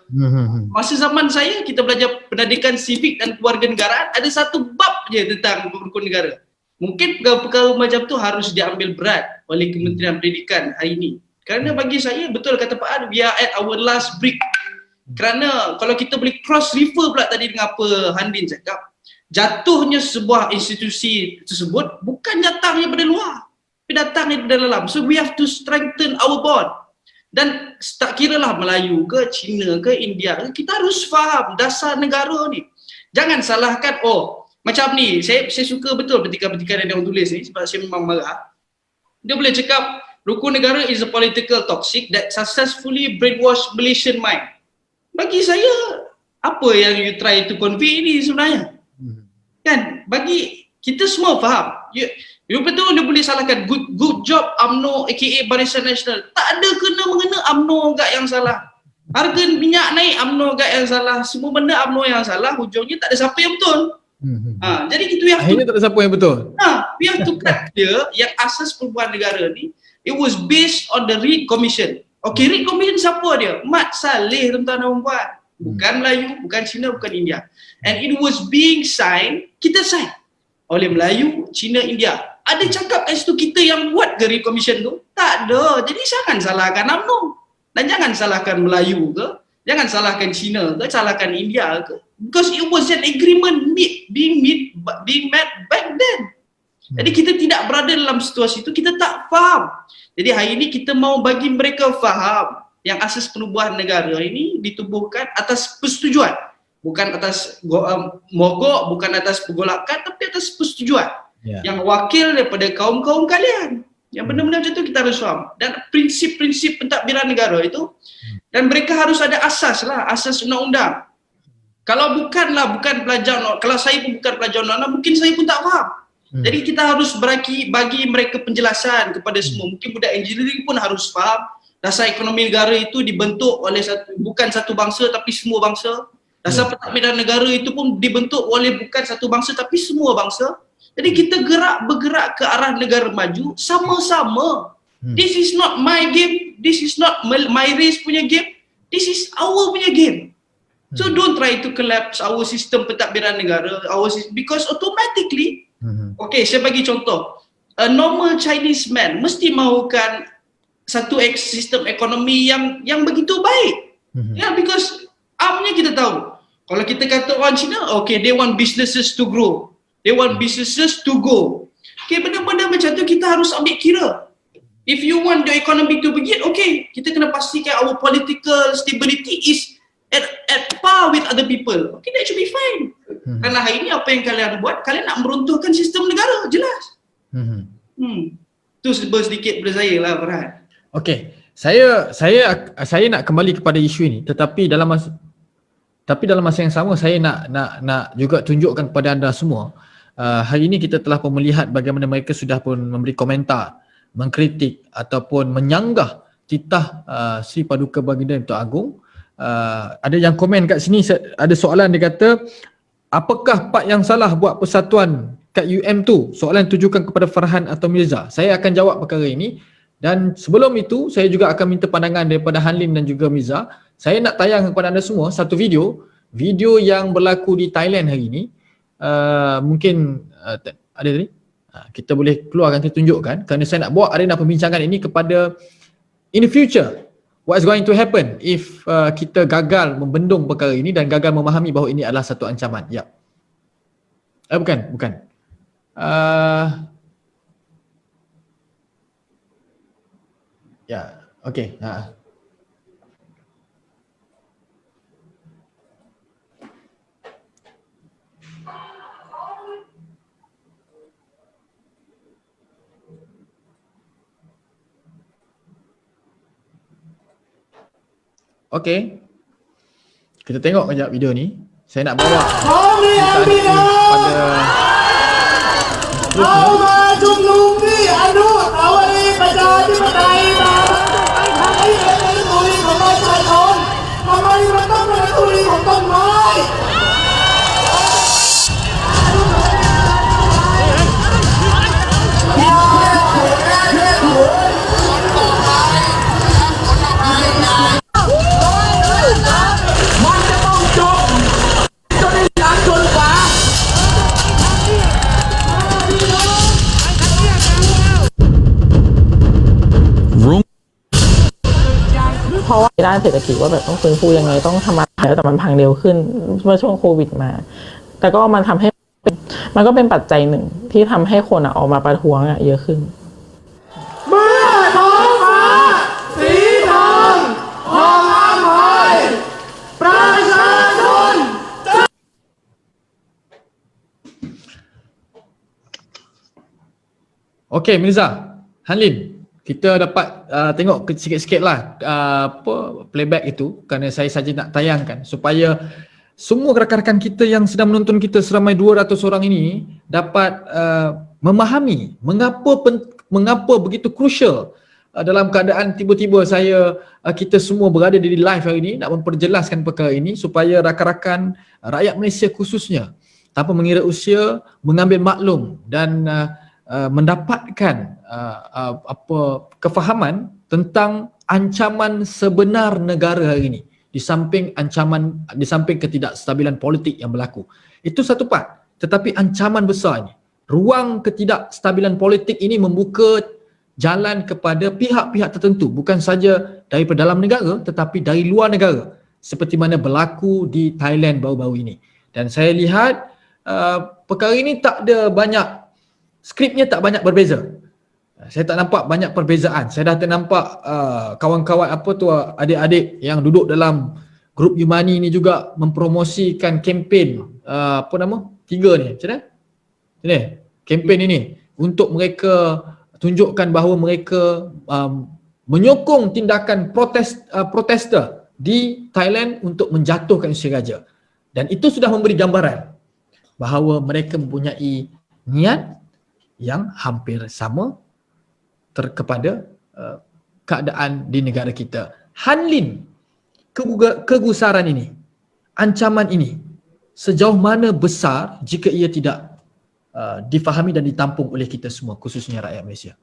Masa zaman saya, kita belajar pendidikan sivik dan kewarganegaraan, ada satu bab je tentang rukun negara. Mungkin perkara macam tu harus diambil berat oleh Kementerian Pendidikan hari ini. Kerana bagi saya, betul kata Pak Ad, we are at our last break. Kerana kalau kita boleh cross refer pula tadi dengan apa Handin cakap, jatuhnya sebuah institusi tersebut bukan datangnya dari luar, tapi datangnya dari dalam. So we have to strengthen our bond. Dan tak kiralah Melayu ke, Cina ke, India ke, kita harus faham dasar negara ni. Jangan salahkan, macam ni, saya suka betul petikan-petikan yang dia tulis ni sebab saya memang marah. Dia boleh cakap, rukun negara is a political toxic that successfully brainwash Malaysian mind. Bagi saya, apa yang you try to convey ni sebenarnya? Kan, bagi kita semua faham. You betul dia boleh salahkan good job UMNO aka Barisan Nasional. Tak ada kena-mengena UMNO agak yang salah. Harga minyak naik UMNO agak yang salah. Semua benda UMNO yang salah, hujungnya tak ada siapa yang betul. Jadi itu yang akhirnya tak ada siapa yang betul. We have to cut clear yang asas perubahan negara ni, it was based on the Reid Commission. Okay, Reid Commission siapa dia? Mat Saleh, tuan-tuan dan puan. Bukan Melayu, bukan Cina, bukan India. And it was being signed, kita sign oleh Melayu, Cina, India. Ada cakap kat situ kita yang buat ke Reid Commission tu? Tak ada. Jadi jangan salahkan UMNO. Dan jangan salahkan Melayu ke, jangan salahkan Cina ke, salahkan India ke. Because it was an agreement being met back then. Jadi kita tidak berada dalam situasi itu, kita tak faham. Jadi hari ini kita mau bagi mereka faham yang asas penubuhan negara ini ditubuhkan atas persetujuan. Bukan atas mogok, bukan atas pergolakan, tapi atas persetujuan. Yang wakil daripada kaum-kaum kalian. Yang benda-benda macam itu kita harus faham. Dan prinsip-prinsip pentadbiran negara itu, dan mereka harus ada asas lah, asas undang-undang. Kalau bukan pelajar, kalau saya pun bukan pelajar undang-undang, mungkin saya pun tak faham. Jadi kita harus bagi mereka penjelasan kepada semua. Mungkin budak engineering pun harus faham dasar ekonomi negara itu dibentuk oleh bukan satu bangsa tapi semua bangsa. Dasar pentadbiran negara itu pun dibentuk oleh bukan satu bangsa tapi semua bangsa. Jadi kita bergerak ke arah negara maju sama-sama. This is not my game, this is not my race punya game, this is our punya game. So don't try to collapse our system pentadbiran negara, because automatically, okay, saya bagi contoh, a normal Chinese man mesti mahukan satu sistem ekonomi yang begitu baik. Because amnya kita tahu, kalau kita kata orang Cina, okay, they want businesses to grow, they want businesses to go. Okay, benda-benda macam tu kita harus ambil kira. If you want the economy to begin, okay, kita kena pastikan our political stability is at par with other people. Okay, that should be fine. Kerana hari ini apa yang kalian buat, kalian nak meruntuhkan sistem negara, jelas. Itu sedikit daripada saya lah, Farhan. Okay, saya nak kembali kepada isu ini, tetapi dalam masa yang sama saya nak juga tunjukkan kepada anda semua, hari ini kita telah pun melihat bagaimana mereka sudah pun memberi komentar, mengkritik ataupun menyanggah titah Sri Paduka Baginda Datuk Agong. Ada yang komen kat sini, ada soalan dia kata, apakah part yang salah buat persatuan kat UM tu? Soalan tujukan kepada Farhan atau Mirza. Saya akan jawab perkara ini, dan sebelum itu saya juga akan minta pandangan daripada Hanlin dan juga Mirza. Saya nak tayang kepada anda semua satu video yang berlaku di Thailand hari ini. Mungkin ada tadi? Kita boleh keluarkan, kita tunjukkan, kerana saya nak bawa arena pembincangan ini kepada in the future, what's going to happen if kita gagal membendung perkara ini dan gagal memahami bahawa ini adalah satu ancaman. Ya. Bukan. Ya, okey. Okey. Kita tengok kejap video ni. Saya nak bawa kita padaเพราะว่าด้านเศรษฐกิจว่าแบบต้องฟื้นฟูยังไงต้องทำอะไรแต่มันพังเร็วขึ้นเมื่อช่วงโควิดมาแต่ก็มันทำให้มันก็เป็นปัจจัยหนึ่งที่ทำให้คนออกมาประท้วงเยอะขึ้นเมื่อท้องฟ้าสีทองทองอภัยประชาชนOkey, Mirza, Hanlin, kita dapat tengok sikit-sikit lah playback itu, kerana saya saja nak tayangkan supaya semua rakan-rakan kita yang sedang menonton kita seramai 200 orang ini dapat memahami mengapa begitu crucial dalam keadaan tiba-tiba kita semua berada di live hari ini nak memperjelaskan perkara ini supaya rakan-rakan rakyat Malaysia khususnya tanpa mengira usia mengambil maklum dan mendapatkan kefahaman tentang ancaman sebenar negara hari ini di samping ketidakstabilan politik yang berlaku. Itu satu part. Tetapi ancaman besar ini, ruang ketidakstabilan politik ini membuka jalan kepada pihak-pihak tertentu, bukan saja daripada dalam negara tetapi dari luar negara, seperti mana berlaku di Thailand baru-baru ini. Dan saya lihat perkara ini tak ada banyak, skripnya tak banyak berbeza. Saya tak nampak banyak perbezaan. Saya dah ternampak kawan-kawan adik-adik yang duduk dalam grup Yumani ni juga mempromosikan kempen 3 ni, macam mana? Ini, kempen ini untuk mereka tunjukkan bahawa mereka menyokong tindakan protester di Thailand untuk menjatuhkan Sri-Raja. Dan itu sudah memberi gambaran bahawa mereka mempunyai niat yang hampir sama kepada keadaan di negara kita. Hanlin, kegusaran ini, ancaman ini, sejauh mana besar jika ia tidak difahami dan ditampung oleh kita semua, khususnya rakyat Malaysia?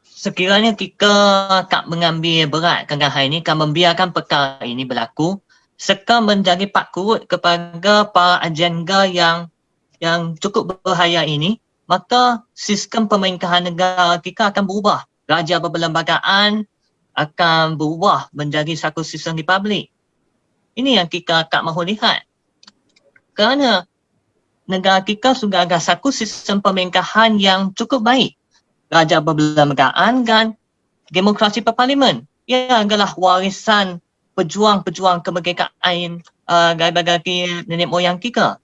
Sekiranya kita tak mengambil berat hal ini, kan membiarkan perkara ini berlaku, serta menjadi pak kurut kepada para agenda yang cukup berbahaya ini, maka sistem pemerintahan negara kita akan berubah. Raja berperlembagaan akan berubah menjadi satu sistem republik. Ini yang kita tak mahu lihat. Kerana negara kita sudah ada satu sistem pemerintahan yang cukup baik. Raja berperlembagaan dan demokrasi berparlimen. Ia adalah warisan pejuang-pejuang kemerdekaan bagi nenek moyang kita.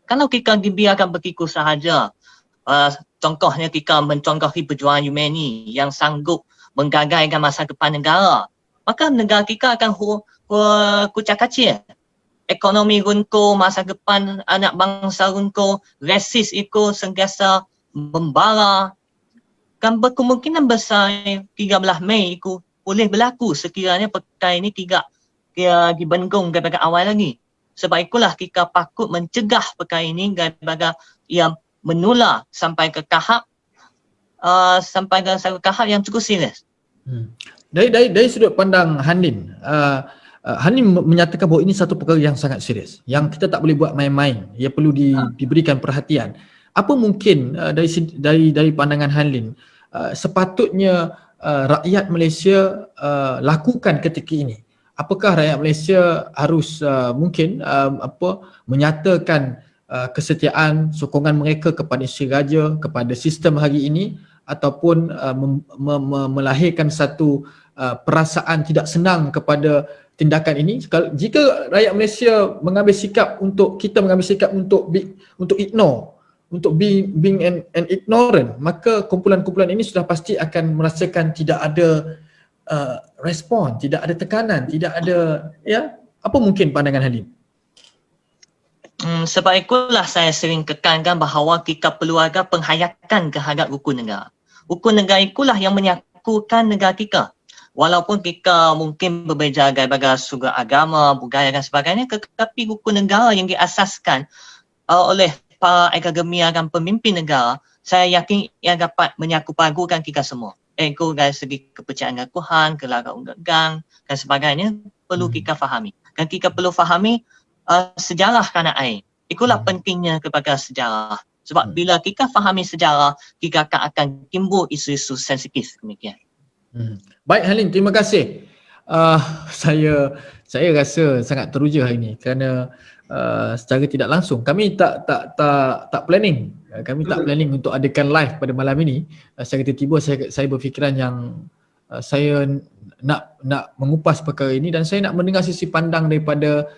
Kalau kita dibiarkan begitu sahaja, contohnya kita mencontohi perjuangan Yumeni yang sanggup menggagalkan masa depan negara, maka negara kita akan kucak kacir. Ekonomi runtuh, masa depan anak bangsa runtuh, resis itu sentiasa membara. Dan berkemungkinan besar 13 Mei itu boleh berlaku sekiranya perkara ini tidak dibenggung daripada awal lagi. Sebab itulah kita patut mencegah perkara ini daripada ia menular sampai ke tahap yang cukup serius. Dari sudut pandang Hanlin, Hanlin menyatakan bahawa ini satu perkara yang sangat serius, yang kita tak boleh buat main-main, ia perlu diberikan perhatian. Apa mungkin dari pandangan Hanlin sepatutnya rakyat Malaysia lakukan ketika ini? Apakah rakyat Malaysia harus mungkin menyatakan kesetiaan, sokongan mereka kepada Sri Raja, kepada sistem hari ini, ataupun melahirkan satu perasaan tidak senang kepada tindakan ini? Jika rakyat Malaysia mengambil sikap untuk ignore, untuk being an ignorant, maka kumpulan-kumpulan ini sudah pasti akan merasakan tidak ada respon, tidak ada tekanan, tidak ada, ya. Apa mungkin pandangan Hanlin? Sebab itulah saya sering tekankan bahawa kita perlu ada penghayatan terhadap rukun negara. Rukun negara itulah yang menyatukan negara kita. Walaupun kita mungkin berbeza daripada sudut agama, budaya dan sebagainya, tetapi rukun negara yang diasaskan oleh para akademia dan pemimpin negara, saya yakin ia dapat menyakupagukan kita semua. Ego dari segi kepercayaan Tuhan, keluarga undang-undang dan sebagainya perlu kita fahami. Dan kita perlu fahami sejarah tanah air. Itulah pentingnya kepada sejarah. Sebab bila kita fahami sejarah, kita akan timbul isu-isu sensitif demikian. Baik Hanlin, terima kasih. Saya rasa sangat teruja hari ini kerana secara tidak langsung kami tak planning. Kami tak planning untuk adakan live pada malam ini. Secara tiba-tiba saya berfikiran yang saya nak mengupas perkara ini dan saya nak mendengar sisi pandang daripada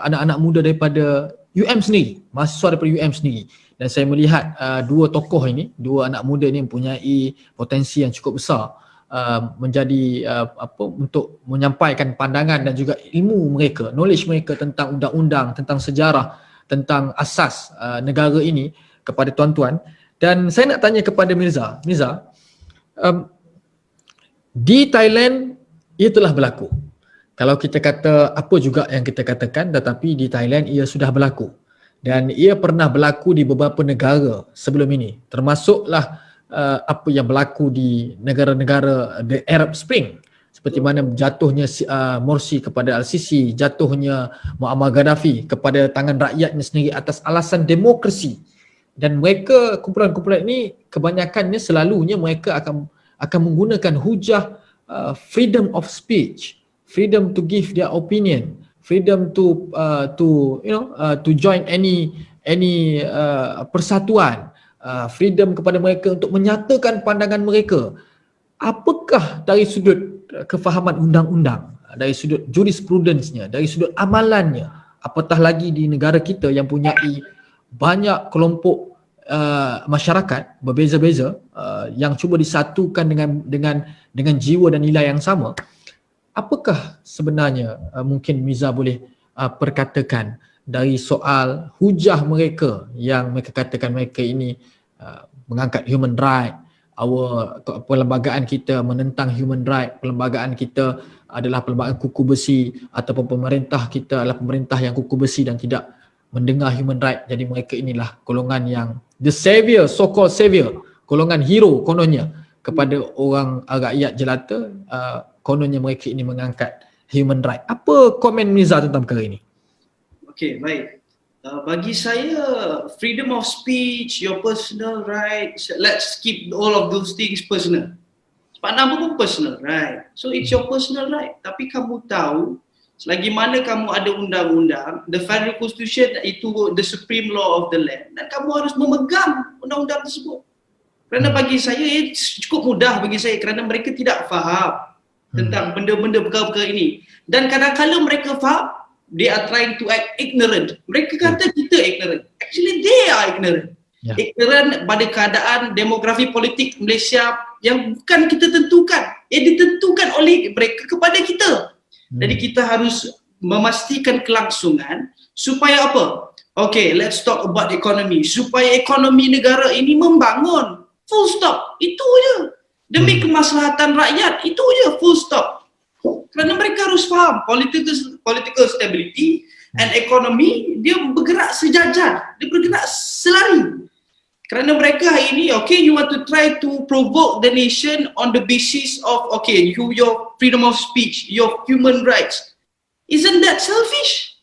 anak-anak muda daripada UM sendiri, mahasiswa daripada UM sendiri. Dan saya melihat dua tokoh ini, dua anak muda ini mempunyai potensi yang cukup besar menjadi untuk menyampaikan pandangan dan juga ilmu mereka, knowledge mereka tentang undang-undang, tentang sejarah, tentang asas negara ini kepada tuan-tuan. Dan saya nak tanya kepada Mirza, di Thailand ia telah berlaku. Kalau kita kata apa juga yang kita katakan, tetapi di Thailand ia sudah berlaku. Dan ia pernah berlaku di beberapa negara sebelum ini, termasuklah apa yang berlaku di negara-negara the Arab Spring, seperti mana jatuhnya Morsi kepada Al-Sisi, jatuhnya Muammar Gaddafi kepada tangan rakyatnya sendiri atas alasan demokrasi. Dan mereka, kumpulan-kumpulan ini kebanyakannya selalunya mereka akan menggunakan hujah freedom of speech, freedom to give their opinion, freedom to join any persatuan, freedom kepada mereka untuk menyatakan pandangan mereka. Apakah dari sudut kefahaman undang-undang, dari sudut jurisprudensnya, dari sudut amalannya, apatah lagi di negara kita yang punyai banyak kelompok masyarakat berbeza-beza yang cuba disatukan dengan jiwa dan nilai yang sama, apakah sebenarnya mungkin Mirza boleh perkatakan dari soal hujah mereka yang mereka katakan mereka ini mengangkat human right, perlembagaan kita menentang human right, perlembagaan kita adalah perlembagaan kuku besi, ataupun pemerintah kita adalah pemerintah yang kuku besi dan tidak mendengar human right. Jadi mereka inilah golongan yang the savior, so called savior, golongan hero kononnya kepada orang rakyat jelata, kononnya mereka ini mengangkat human right. Apa komen Mirza tentang perkara ini? Okey, baik. Bagi saya, freedom of speech, your personal rights, let's keep all of those things personal. Sebab nama pun personal right. So it's your personal right. Tapi kamu tahu, selagi mana kamu ada undang-undang, the federal constitution itu the supreme law of the land, dan kamu harus memegang undang-undang tersebut. Kerana bagi saya cukup mudah bagi saya kerana mereka tidak faham tentang benda-benda perkara-perkara ini. Dan kadang-kadang mereka faham, they are trying to act ignorant. Mereka kata kita ignorant. Actually they are ignorant. Ignorant pada keadaan demografi politik Malaysia yang bukan kita tentukan, ditentukan oleh mereka kepada kita. Jadi kita harus memastikan kelangsungan supaya apa? Okay, let's talk about economy. Supaya ekonomi negara ini membangun. Full stop. Itu je. Demi kemaslahatan rakyat. Itu je. Full stop. Kerana mereka harus faham political stability and economy, dia bergerak sejajar. Dia bergerak selari. Kerana mereka hari ini, okay, you want to try to provoke the nation on the basis of, okay, your freedom of speech, your human rights. Isn't that selfish?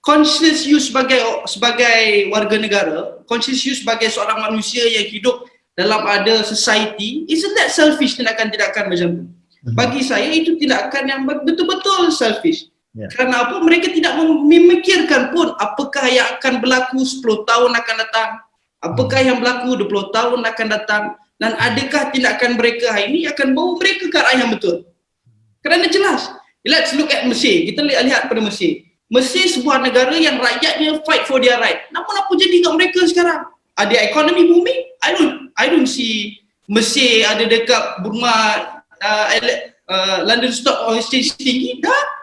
Conscious you sebagai warga negara, conscious you sebagai seorang manusia yang hidup dalam ada society, isn't that selfish tindakan-tindakan macam tu? Bagi saya itu tindakan yang betul-betul selfish. Kerana apa? Mereka tidak memikirkan pun apakah yang akan berlaku 10 tahun akan datang, apakah yang berlaku 20 tahun akan datang, dan adakah tindakan mereka hari ini akan bawa mereka ke arah yang betul. Kerana jelas, let's look at Mesir. Kita lihat pada Mesir. Mesir sebuah negara yang rakyatnya fight for their right. Namun apa jadi kat mereka sekarang? Ada ekonomi booming? I don't see Mesir ada dekat Burma, London Stock Exchange tinggi. Dah.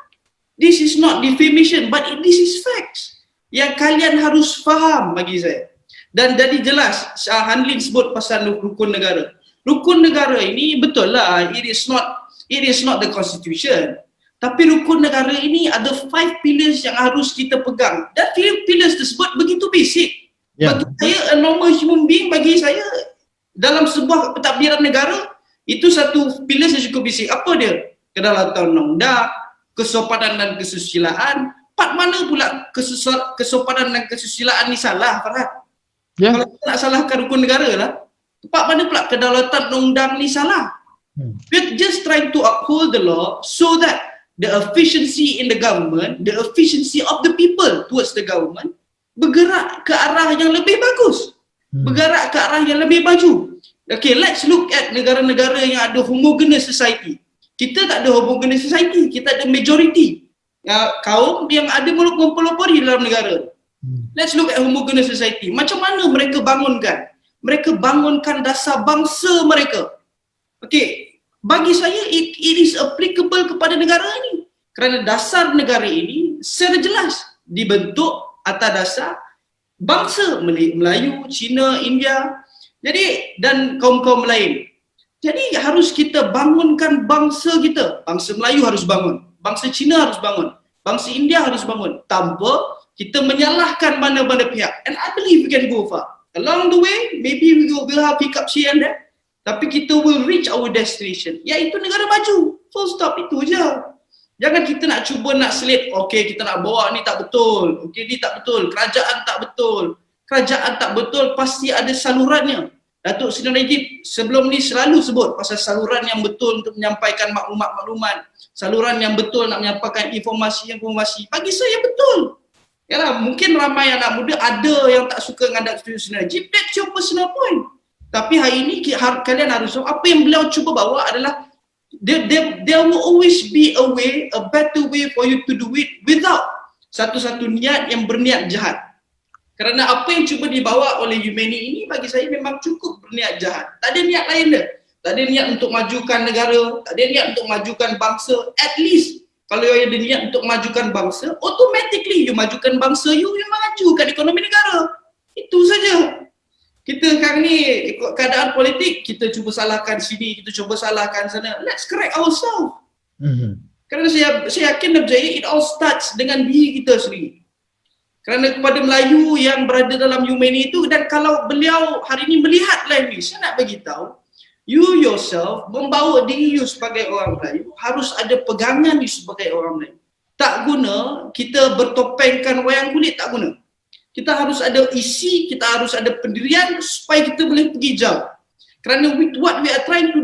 This is not defamation, but this is facts yang kalian harus faham bagi saya. Dan jadi jelas, Hanlin sebut pasal rukun negara. Rukun negara ini betul lah, it is not the constitution. Tapi rukun negara ini ada 5 pillars yang harus kita pegang. Dan 5 pillars tersebut begitu basic. Bagi saya, a normal human being, bagi saya dalam sebuah pentadbiran negara, itu satu pillars yang cukup basic. Apa dia? Kedaulatan undang-undang, kesopanan dan kesusilaan. Part mana pula kesopanan dan kesusilaan ni salah, Farhad? Kalau kita nak salahkan rukun negara lah, part mana pula kedaulatan undang ni salah? We're just trying to uphold the law so that the efficiency in the government, the efficiency of the people towards the government bergerak ke arah yang lebih bagus, bergerak ke arah yang lebih maju. Okay, let's look at negara-negara yang ada homogeneous society. Kita tak ada homogeneous society, kita ada majority kaum yang ada mempelopori dalam negara. Let's look at homogeneous society. Macam mana mereka bangunkan? Mereka bangunkan dasar bangsa mereka. Okay, bagi saya it is applicable kepada negara ini. Kerana dasar negara ini secara jelas dibentuk atas dasar bangsa Melayu, Cina, India, jadi dan kaum-kaum lain. Jadi harus kita bangunkan bangsa kita. Bangsa Melayu harus bangun, bangsa Cina harus bangun, bangsa India harus bangun, tanpa kita menyalahkan mana-mana pihak. And I believe we can go far. Along the way, maybe we'll have hiccups here and there, tapi kita will reach our destination, iaitu negara maju. Full stop, itu je. Jangan kita nak cuba nak selit, okay kita nak bawa ni tak betul, okay ni tak betul, kerajaan tak betul. Kerajaan tak betul pasti ada salurannya. Datuk Seri Najib sebelum ni selalu sebut pasal saluran yang betul untuk menyampaikan maklumat-maklumat, saluran yang betul nak menyampaikan informasi. Bagi saya betul. Yalah, mungkin ramai anak muda ada yang tak suka dengan Datuk Seri Najib, that's your personal point. Tapi hari ini kalian harus tahu apa yang beliau cuba bawa adalah there will always be a way, a better way for you to do it without satu-satu niat yang berniat jahat. Kerana apa yang cuba dibawa oleh Yumeni ini bagi saya memang cukup berniat jahat. Tak ada niat lain dah. Tak ada niat untuk majukan negara, tak ada niat untuk majukan bangsa. At least kalau you ada niat untuk majukan bangsa, automatically you majukan bangsa, you majukan ekonomi negara. Itu saja. Kita sekarang ni ikut keadaan politik, kita cuba salahkan sini, kita cuba salahkan sana. Let's correct ourselves. Kerana saya yakin berjaya, it all starts dengan diri kita sendiri. Kerana kepada Melayu yang berada dalam Yumeni itu, dan kalau beliau hari ini melihat live ni, saya nak bagi tahu, you yourself membawa diri you sebagai orang Melayu, harus ada pegangan you sebagai orang Melayu. Tak guna kita bertopengkan wayang kulit, tak guna. Kita harus ada isi, kita harus ada pendirian supaya kita boleh pergi jauh. Kerana with what we are trying to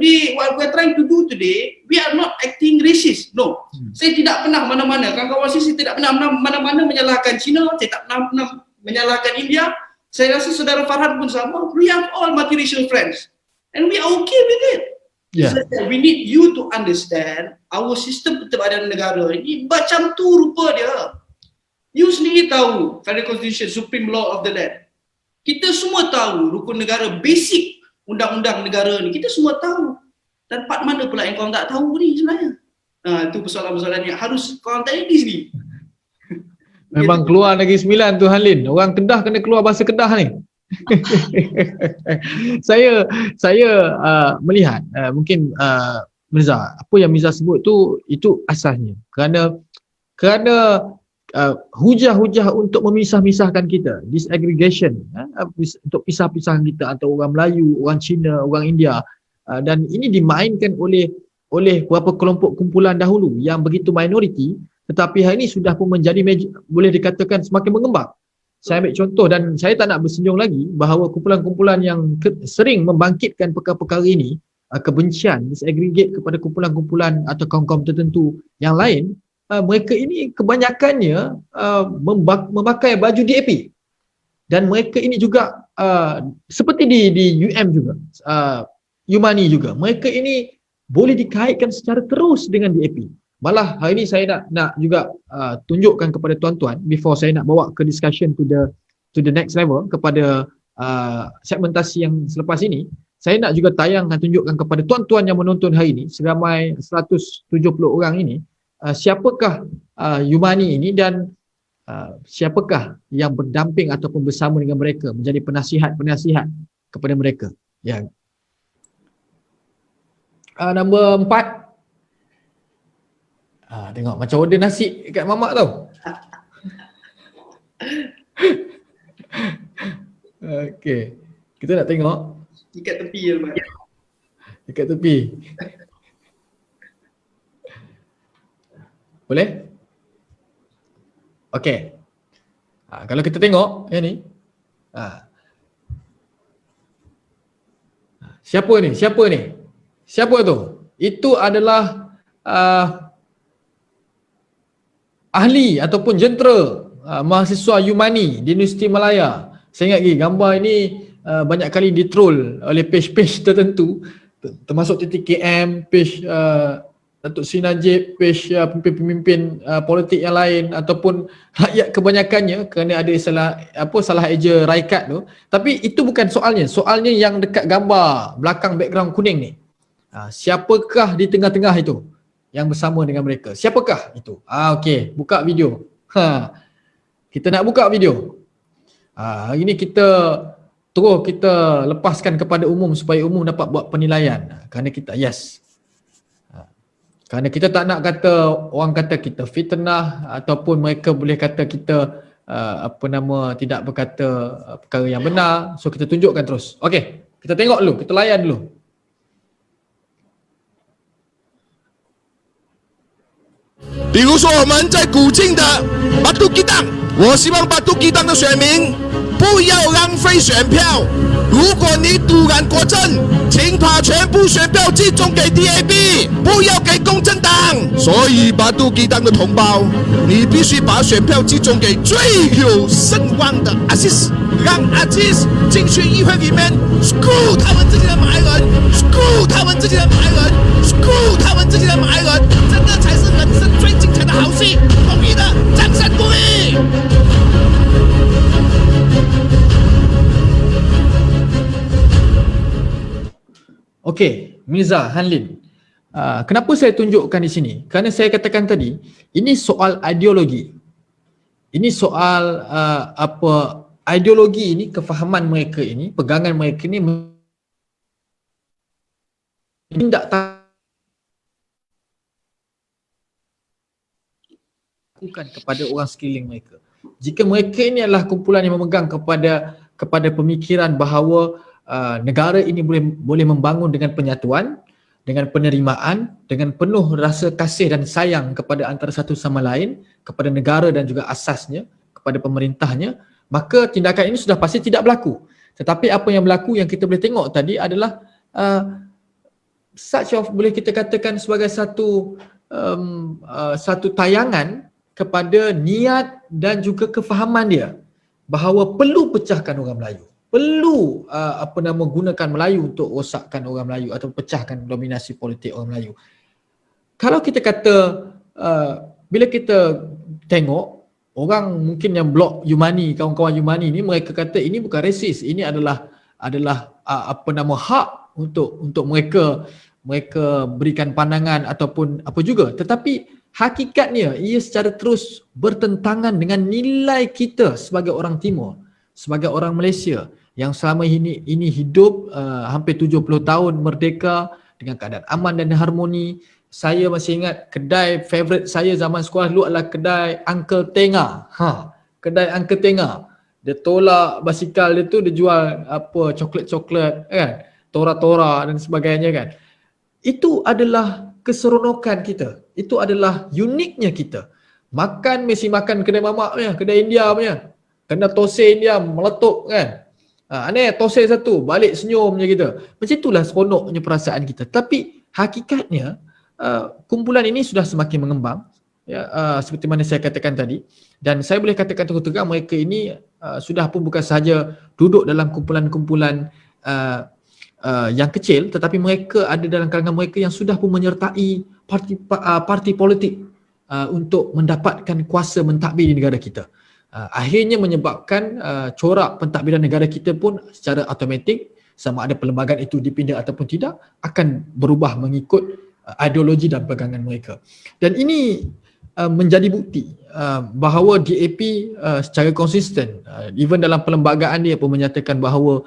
do today, we are not acting racist. No. Saya tidak pernah mana-mana, kawan-kawan saya tidak pernah mana-mana menyalahkan China, saya tak pernah menyalahkan India. Saya rasa saudara Farhan pun sama. We have all multiracial friends. And we are okay with it. Yeah. We need you to understand our sistem pertabanan negara ini macam tu rupa dia. You sendiri tahu Federal Constitution, Supreme Law of the Land. Kita semua tahu rukun negara basic undang-undang negara ni, kita semua tahu. Dan part mana pula yang korang tak tahu ni sebenarnya? Itu persoalan-persoalan yang harus korang tanya di sini. Memang keluar Negeri Sembilan tu Halin. Orang Kedah kena keluar bahasa Kedah ni. saya melihat mungkin Mirza, apa yang Mirza sebut tu itu asasnya. Kerana hujah-hujah untuk memisah-misahkan kita, disaggregation, untuk pisah-pisahkan kita antara orang Melayu, orang Cina, orang India, dan ini dimainkan oleh beberapa kelompok kumpulan dahulu yang begitu minoriti, tetapi hari ini sudah pun menjadi boleh dikatakan semakin mengembang. Saya ambil contoh dan saya tak nak bersenyum lagi bahawa kumpulan-kumpulan yang sering membangkitkan perkara-perkara ini, kebencian, disaggregate kepada kumpulan-kumpulan atau kaum-kaum tertentu yang lain, mereka ini kebanyakannya memakai baju DAP, dan mereka ini juga seperti di UM juga, Yumani juga, mereka ini boleh dikaitkan secara terus dengan DAP. Malah hari ini saya nak juga tunjukkan kepada tuan-tuan, before saya nak bawa ke discussion to the next level kepada segmentasi yang selepas ini, saya nak juga tayang dan tunjukkan kepada tuan-tuan yang menonton hari ini, seramai 170 orang ini, siapakah Yumani ini dan siapakah yang berdamping ataupun bersama dengan mereka menjadi penasihat-penasihat kepada mereka. Ya. Nombor 4. Tengok macam order nasi kat mamak tau. Okey. Kita nak tengok Dekat tepi je Pak. dekat tepi. Boleh? Okey. Kalau kita tengok yang ni. Siapa ni? Siapa tu? Itu adalah ahli ataupun jentera mahasiswa Yumani di Universiti Malaya. Saya ingat lagi gambar ini banyak kali ditroll oleh page-page tertentu, termasuk TTKM, page Datuk Seri Najib, page pemimpin politik yang lain ataupun rakyat kebanyakannya, kerana ada salah eja raikat tu. Tapi itu bukan soalnya. Soalnya yang dekat gambar belakang background kuning ni. Siapakah di tengah-tengah itu yang bersama dengan mereka? Siapakah itu? Okey, buka video. Kita nak buka video. Hari ni kita lepaskan kepada umum supaya umum dapat buat penilaian. Kerana kita kerana kita tak nak kata orang kata kita fitnah ataupun mereka boleh kata kita tidak berkata perkara yang benar. So kita tunjukkan terus. Okey, kita tengok dulu, kita layan dulu. 比如说我们在古晋的巴杜基党，我希望巴杜基党的选民不要浪费选票。如果你突然国政，请把全部选票集中给 DAB， 不要给公正党。所以巴杜基党的同胞，你必须把选票集中给最有声望的阿西斯，让阿西斯进去议会里面 screw 他们自己的埋人 ，screw 他们自己的埋人 ，screw 他们自己的埋人，这个才是人生最精彩的好戏。同意的，掌声鼓励。 Okey, Mirza, Hanlin. Kenapa saya tunjukkan di sini? Kerana saya katakan tadi, ini soal ideologi. Ini soal ideologi ini, kefahaman mereka ini, pegangan mereka ini tidak lakukan kepada orang sekeliling mereka. Jika mereka ini adalah kumpulan yang memegang kepada pemikiran bahawa negara ini boleh membangun dengan penyatuan, dengan penerimaan, dengan penuh rasa kasih dan sayang kepada antara satu sama lain, kepada negara dan juga asasnya, kepada pemerintahnya, maka tindakan ini sudah pasti tidak berlaku. Tetapi apa yang berlaku yang kita boleh tengok tadi adalah such of boleh kita katakan sebagai satu tayangan kepada niat dan juga kefahaman dia bahawa perlu pecahkan orang Melayu, perlu gunakan Melayu untuk rosakkan orang Melayu atau pecahkan dominasi politik orang Melayu. Kalau kita kata bila kita tengok orang mungkin yang blok Yumani, kawan-kawan Yumani ni, mereka kata ini bukan resis, ini adalah hak untuk mereka berikan pandangan ataupun apa juga. Tetapi hakikatnya ia secara terus bertentangan dengan nilai kita sebagai orang Timur, sebagai orang Malaysia yang selama ini hidup hampir 70 tahun merdeka dengan keadaan aman dan harmoni. Saya masih ingat kedai favourite saya zaman sekolah dulu adalah kedai Uncle Tenga. Kedai Uncle Tenga. Dia tolak basikal dia tu, dia jual coklat-coklat kan, tora-tora dan sebagainya kan. Itu adalah keseronokan kita. Itu adalah uniknya kita. Makan mesti makan kedai mamak punya, kedai India punya. Kena tose India meletup kan. Aneh tose satu, balik senyum je kita. Macam itulah seronoknya perasaan kita. Tapi hakikatnya kumpulan ini sudah semakin mengembang, ya, seperti mana saya katakan tadi, dan saya boleh katakan terang-terang mereka ini sudah pun bukan sahaja duduk dalam kumpulan-kumpulan yang kecil, tetapi mereka ada dalam kalangan mereka yang sudah pun menyertai parti politik untuk mendapatkan kuasa mentadbir di negara kita. Akhirnya menyebabkan corak pentadbiran negara kita pun secara automatik, sama ada perlembagaan itu dipindah ataupun tidak, akan berubah mengikut ideologi dan pegangan mereka. Dan ini menjadi bukti bahawa DAP secara konsisten, even dalam perlembagaan dia pun menyatakan bahawa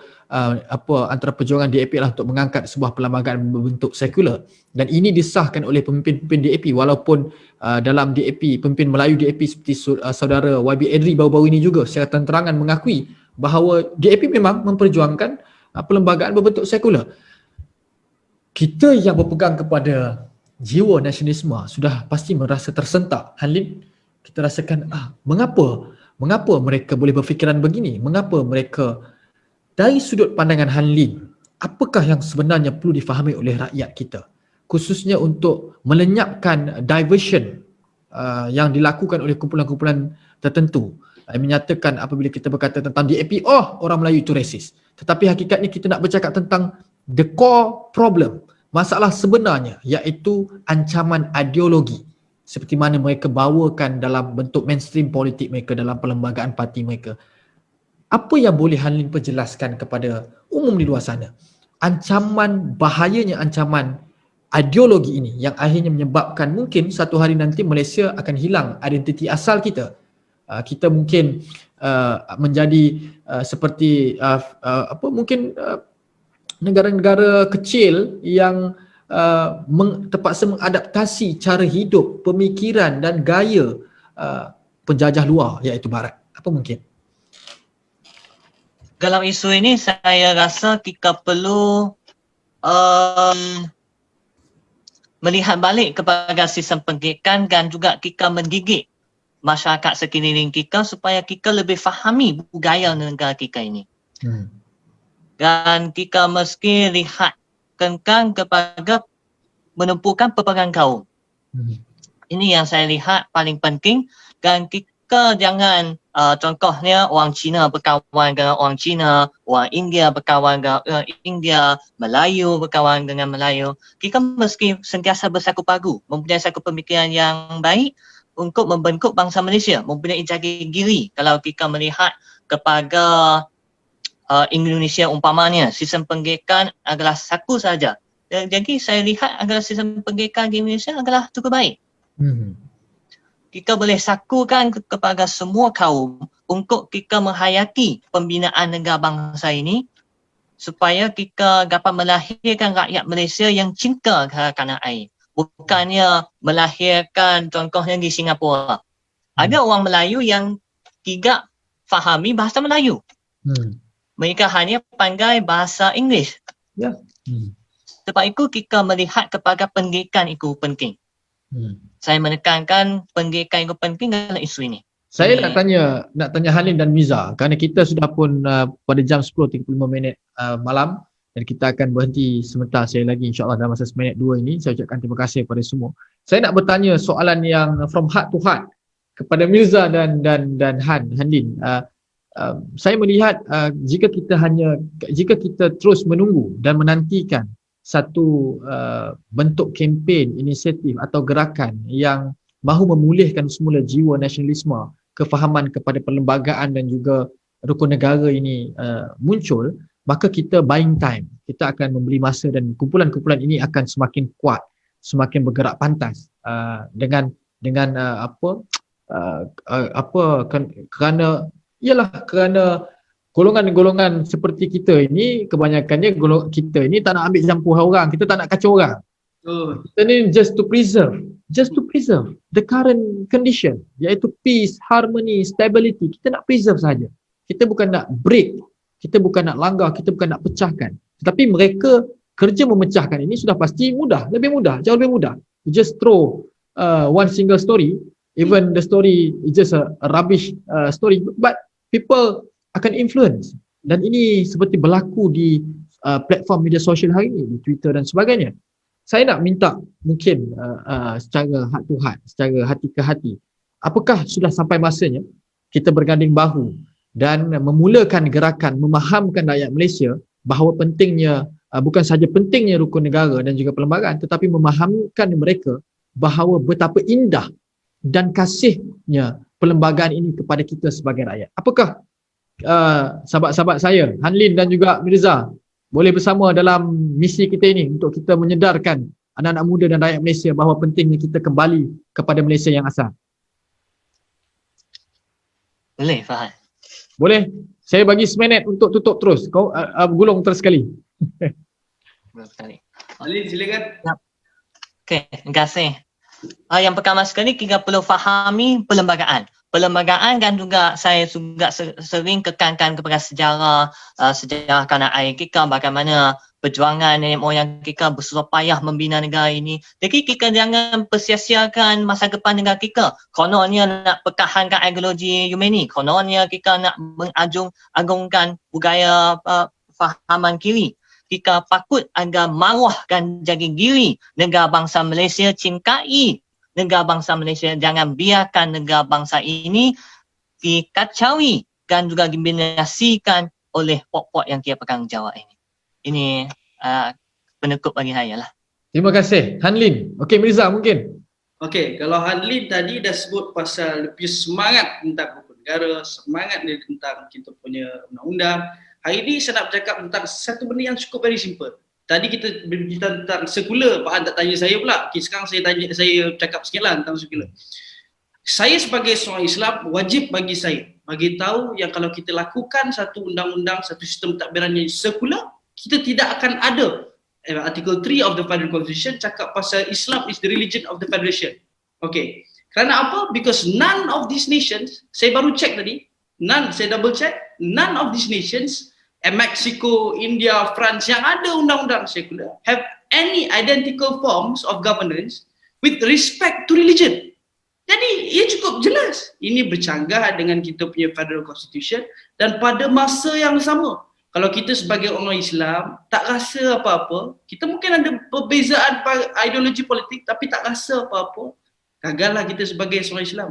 antara perjuangan DAP adalah untuk mengangkat sebuah perlembagaan berbentuk sekular, dan ini disahkan oleh pemimpin-pemimpin DAP, walaupun dalam DAP, pemimpin Melayu DAP seperti saudara YB Edri baru-baru ini juga secara terang-terangan mengakui bahawa DAP memang memperjuangkan perlembagaan berbentuk sekular. Kita yang berpegang kepada jiwa nasionalisme sudah pasti merasa tersentak. Han Lin, kita rasakan mengapa mereka boleh berfikiran begini? Mengapa mereka, dari sudut pandangan Han Lin, apakah yang sebenarnya perlu difahami oleh rakyat kita, khususnya untuk melenyapkan diversion yang dilakukan oleh kumpulan-kumpulan tertentu yang menyatakan apabila kita berkata tentang DAP, orang Melayu itu resis. Tetapi hakikatnya kita nak bercakap tentang the core problem, masalah sebenarnya, iaitu ancaman ideologi seperti mana mereka bawakan dalam bentuk mainstream politik mereka, dalam perlembagaan parti mereka. Apa yang boleh Han Lin perjelaskan kepada umum di luar sana? Bahayanya ancaman ideologi ini yang akhirnya menyebabkan mungkin satu hari nanti Malaysia akan hilang identiti asal kita. Kita mungkin menjadi seperti negara-negara kecil yang terpaksa mengadaptasi cara hidup, pemikiran dan gaya penjajah luar, iaitu Barat. Apa mungkin? Dalam isu ini saya rasa kita perlu melihat balik kepada sistem pendidikan dan juga kita mendidik masyarakat sekeliling kita supaya kita lebih fahami budaya negara kita ini. Dan kita mesti lihat tentang kepada menumpukan peperangan kaum. Ini yang saya lihat paling penting, dan kita jangan contohnya orang Cina berkawan dengan orang Cina, orang India berkawan dengan orang India, Melayu berkawan dengan Melayu. Kita mesti sentiasa bersatu padu, mempunyai satu pemikiran yang baik untuk membentuk bangsa Malaysia, mempunyai jati diri. Kalau kita melihat kepada Indonesia umpamanya, sistem pendidikan adalah satu saja. Jadi saya lihat adalah sistem pendidikan di Indonesia adalah cukup baik. Kita boleh sakukan kepada semua kaum untuk kita menghayati pembinaan negara bangsa ini supaya kita dapat melahirkan rakyat Malaysia yang cinta kepada tanah air. Bukannya melahirkan contohnya di Singapura. Ada orang Melayu yang tidak fahami bahasa Melayu. Mereka hanya pandai bahasa Inggeris. Sebab itu kita melihat kepada pendidikan itu penting. Saya menekankan pendidikan itu penting dalam isu ini. Saya nak tanya Han Lin dan Miza, kerana kita sudah pun pada jam 10.35 malam dan kita akan berhenti sebentar sekali lagi insya-Allah dalam masa seminit dua ini. Saya ucapkan terima kasih kepada semua. Saya nak bertanya soalan yang from heart to heart kepada Mirza dan Hanlin. Saya melihat jika kita terus menunggu dan menantikan satu bentuk kempen, inisiatif atau gerakan yang mahu memulihkan semula jiwa nasionalisme, kefahaman kepada perlembagaan dan juga rukun negara ini muncul, maka kita buying time. Kita akan membeli masa dan kumpulan-kumpulan ini akan semakin kuat, semakin bergerak pantas dengan kerana golongan-golongan seperti kita ini, kebanyakannya kita ini tak nak ambil campur orang, kita tak nak kacau orang. Kita ni just to preserve the current condition, iaitu peace, harmony, stability. Kita nak preserve saja. Kita bukan nak break, kita bukan nak langgar, kita bukan nak pecahkan. Tetapi mereka kerja memecahkan ini sudah pasti mudah, lebih mudah, jauh lebih mudah. You just throw one single story, even the story is just a rubbish story, but people akan influence. Dan ini seperti berlaku di platform media sosial hari ini, di Twitter dan sebagainya. Saya nak minta mungkin secara heart to heart, secara hati ke hati, apakah sudah sampai masanya kita berganding bahu dan memulakan gerakan memahamkan rakyat Malaysia bahawa pentingnya, bukan sahaja pentingnya rukun negara dan juga perlembagaan, tetapi memahamkan mereka bahawa betapa indah dan kasihnya perlembagaan ini kepada kita sebagai rakyat. Apakah sahabat-sahabat saya, Hanlin dan juga Mirza, boleh bersama dalam misi kita ini untuk kita menyedarkan anak-anak muda dan rakyat Malaysia bahawa pentingnya kita kembali kepada Malaysia yang asal? Boleh, Farhan. Boleh? Saya bagi seminit untuk tutup terus. Kau gulung terus sekali. Alin, silakan. Okey, terima kasih. Yang pertama sekali kita perlu fahami perlembagaan. Perlembagaan kan juga saya juga sering kekankan kepada sejarah tanah air kita, bagaimana perjuangan nenek moyang kita bersusah payah membina negara ini. Jadi kita jangan persia-siakan masa depan negara kita. Kononnya nak pertahankan ideologi Yunani, kononnya kita nak mengagungkan budaya fahaman kiri. Kita patut agar maruahkan jati diri negara bangsa Malaysia, cintai negara bangsa Malaysia. Jangan biarkan negara bangsa ini dikacaui dan juga dibinasikan oleh pokok yang kita pegang jawab ini. Ini penutup bagi saya lah. Terima kasih. Hanlin. Okey, Mirza mungkin. Okey, kalau Hanlin tadi dah sebut pasal lebih semangat tentang rukun negara, semangat dia tentang kita punya undang-undang. Hari ini saya nak bercakap tentang satu benda yang cukup very simple. Tadi kita berbicara tentang sekular, Pak An tak tanya saya pula. Okay, sekarang saya cakap sikit lah tentang sekular. Saya sebagai seorang Islam, wajib bagi saya bagi tahu yang kalau kita lakukan satu undang-undang, satu sistem pentadbiran yang sekular, kita tidak akan ada Article 3 of the Federal Constitution cakap pasal Islam is the religion of the Federation. Okay. Kerana apa? Because none of these nations, saya baru check tadi, saya double check, none of these nations, Mexico, India, France yang ada undang-undang sekular have any identical forms of governance with respect to religion. Jadi ia cukup jelas. Ini bercanggah dengan kita punya Federal Constitution dan pada masa yang sama, kalau kita sebagai orang Islam tak rasa apa-apa, kita mungkin ada perbezaan ideologi politik tapi tak rasa apa-apa, gagallah kita sebagai seorang Islam.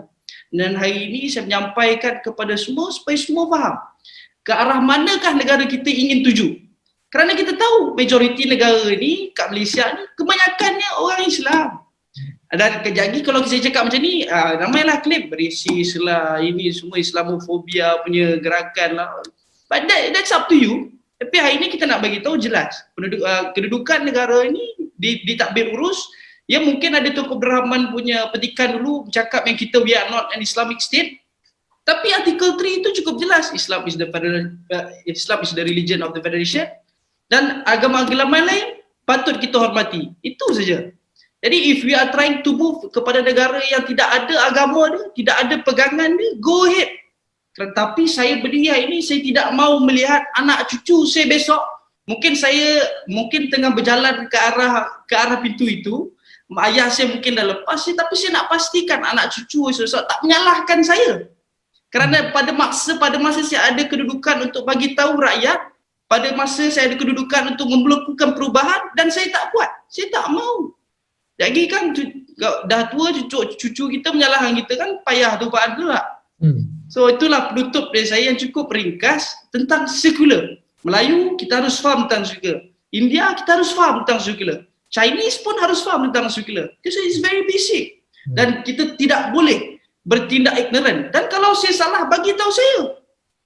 Dan hari ini saya menyampaikan kepada semua supaya semua faham ke arah manakah negara kita ingin tuju. Kerana kita tahu majoriti negara ni kat Malaysia ni kebanyakannya orang Islam. Dan kejap lagi kalau saya cakap macam ni, ramailah klaim resis lah, ini semua Islamofobia punya gerakan lah. But that's up to you. Tapi hari ini kita nak bagi tahu jelas kedudukan negara ini di takbir urus. Ya mungkin ada Tunku Abdul Rahman punya petikan dulu bercakap yang kita we are not an Islamic state. Tapi artikel 3 itu cukup jelas. Islam is the religion of the federation. Dan agama-agama lain patut kita hormati. Itu saja. Jadi if we are trying to move kepada negara yang tidak ada agama dia, tidak ada pegangan dia, go ahead. Tetapi saya berdiri hari ini, saya tidak mahu melihat anak cucu saya besok. Mungkin tengah berjalan ke arah pintu itu, ayah saya mungkin dah lepas, tapi saya nak pastikan anak cucu saya tak menyalahkan saya. Kerana pada masa saya ada kedudukan untuk bagi tahu rakyat, pada masa saya ada kedudukan untuk melakukan perubahan dan saya tak buat. Saya tak mau. Jadi kan dah tua cucu kita menyalahkan kita kan payah tu Pak Abdul lah. So itulah penutup dari saya yang cukup ringkas tentang sekular. Melayu kita harus faham tentang sekular. India kita harus faham tentang sekular. Chinese pun harus faham tentang sekular. Because it's very basic. Dan kita tidak boleh bertindak ignorant. Dan kalau saya salah, bagi tahu saya.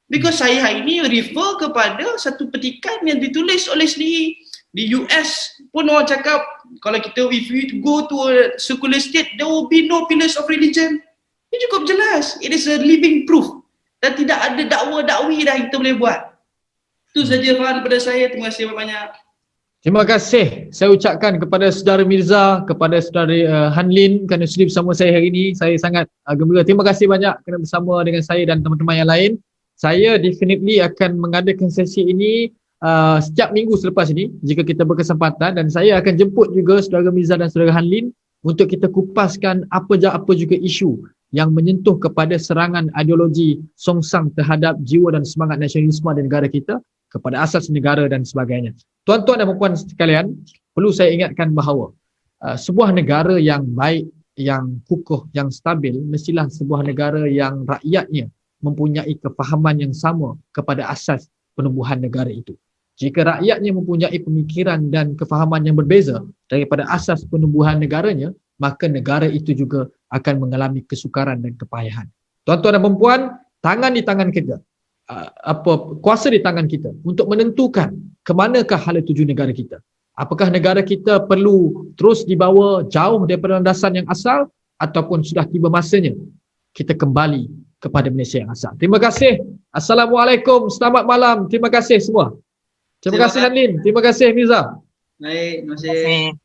Because saya hari ini refer kepada satu petikan yang ditulis oleh sendiri di US pun orang cakap kalau kita if we go to a secular state there will be no pillars of religion. Ini cukup jelas. It is a living proof. Dan tidak ada dakwa-dakwi dah kita boleh buat. Itu saja Farhan daripada saya. Terima kasih banyak. Terima kasih saya ucapkan kepada saudara Mirza, kepada saudara Hanlin kerana sudi bersama saya hari ini. Saya sangat gembira. Terima kasih banyak kerana bersama dengan saya dan teman-teman yang lain. Saya definitely akan mengadakan sesi ini setiap minggu selepas ini jika kita berkesempatan, dan saya akan jemput juga saudara Mirza dan saudara Hanlin untuk kita kupaskan apa juga isu yang menyentuh kepada serangan ideologi songsang terhadap jiwa dan semangat nasionalisme di negara kita, kepada asas negara dan sebagainya. Tuan-tuan dan puan sekalian, perlu saya ingatkan bahawa sebuah negara yang baik, yang kukuh, yang stabil mestilah sebuah negara yang rakyatnya mempunyai kefahaman yang sama kepada asas penubuhan negara itu. Jika rakyatnya mempunyai pemikiran dan kefahaman yang berbeza daripada asas penubuhan negaranya, maka negara itu juga akan mengalami kesukaran dan kepayahan. Tuan-tuan dan puan, tangan di tangan kita, kuasa di tangan kita untuk menentukan ke manakah hala tuju negara kita. Apakah negara kita perlu terus dibawa jauh daripada landasan yang asal ataupun sudah tiba masanya kita kembali kepada Malaysia yang asal. Terima kasih. Assalamualaikum. Selamat malam. Terima kasih semua. Terima kasih Hanlin. Terima kasih Mirza. Baik, terima Terima kasih.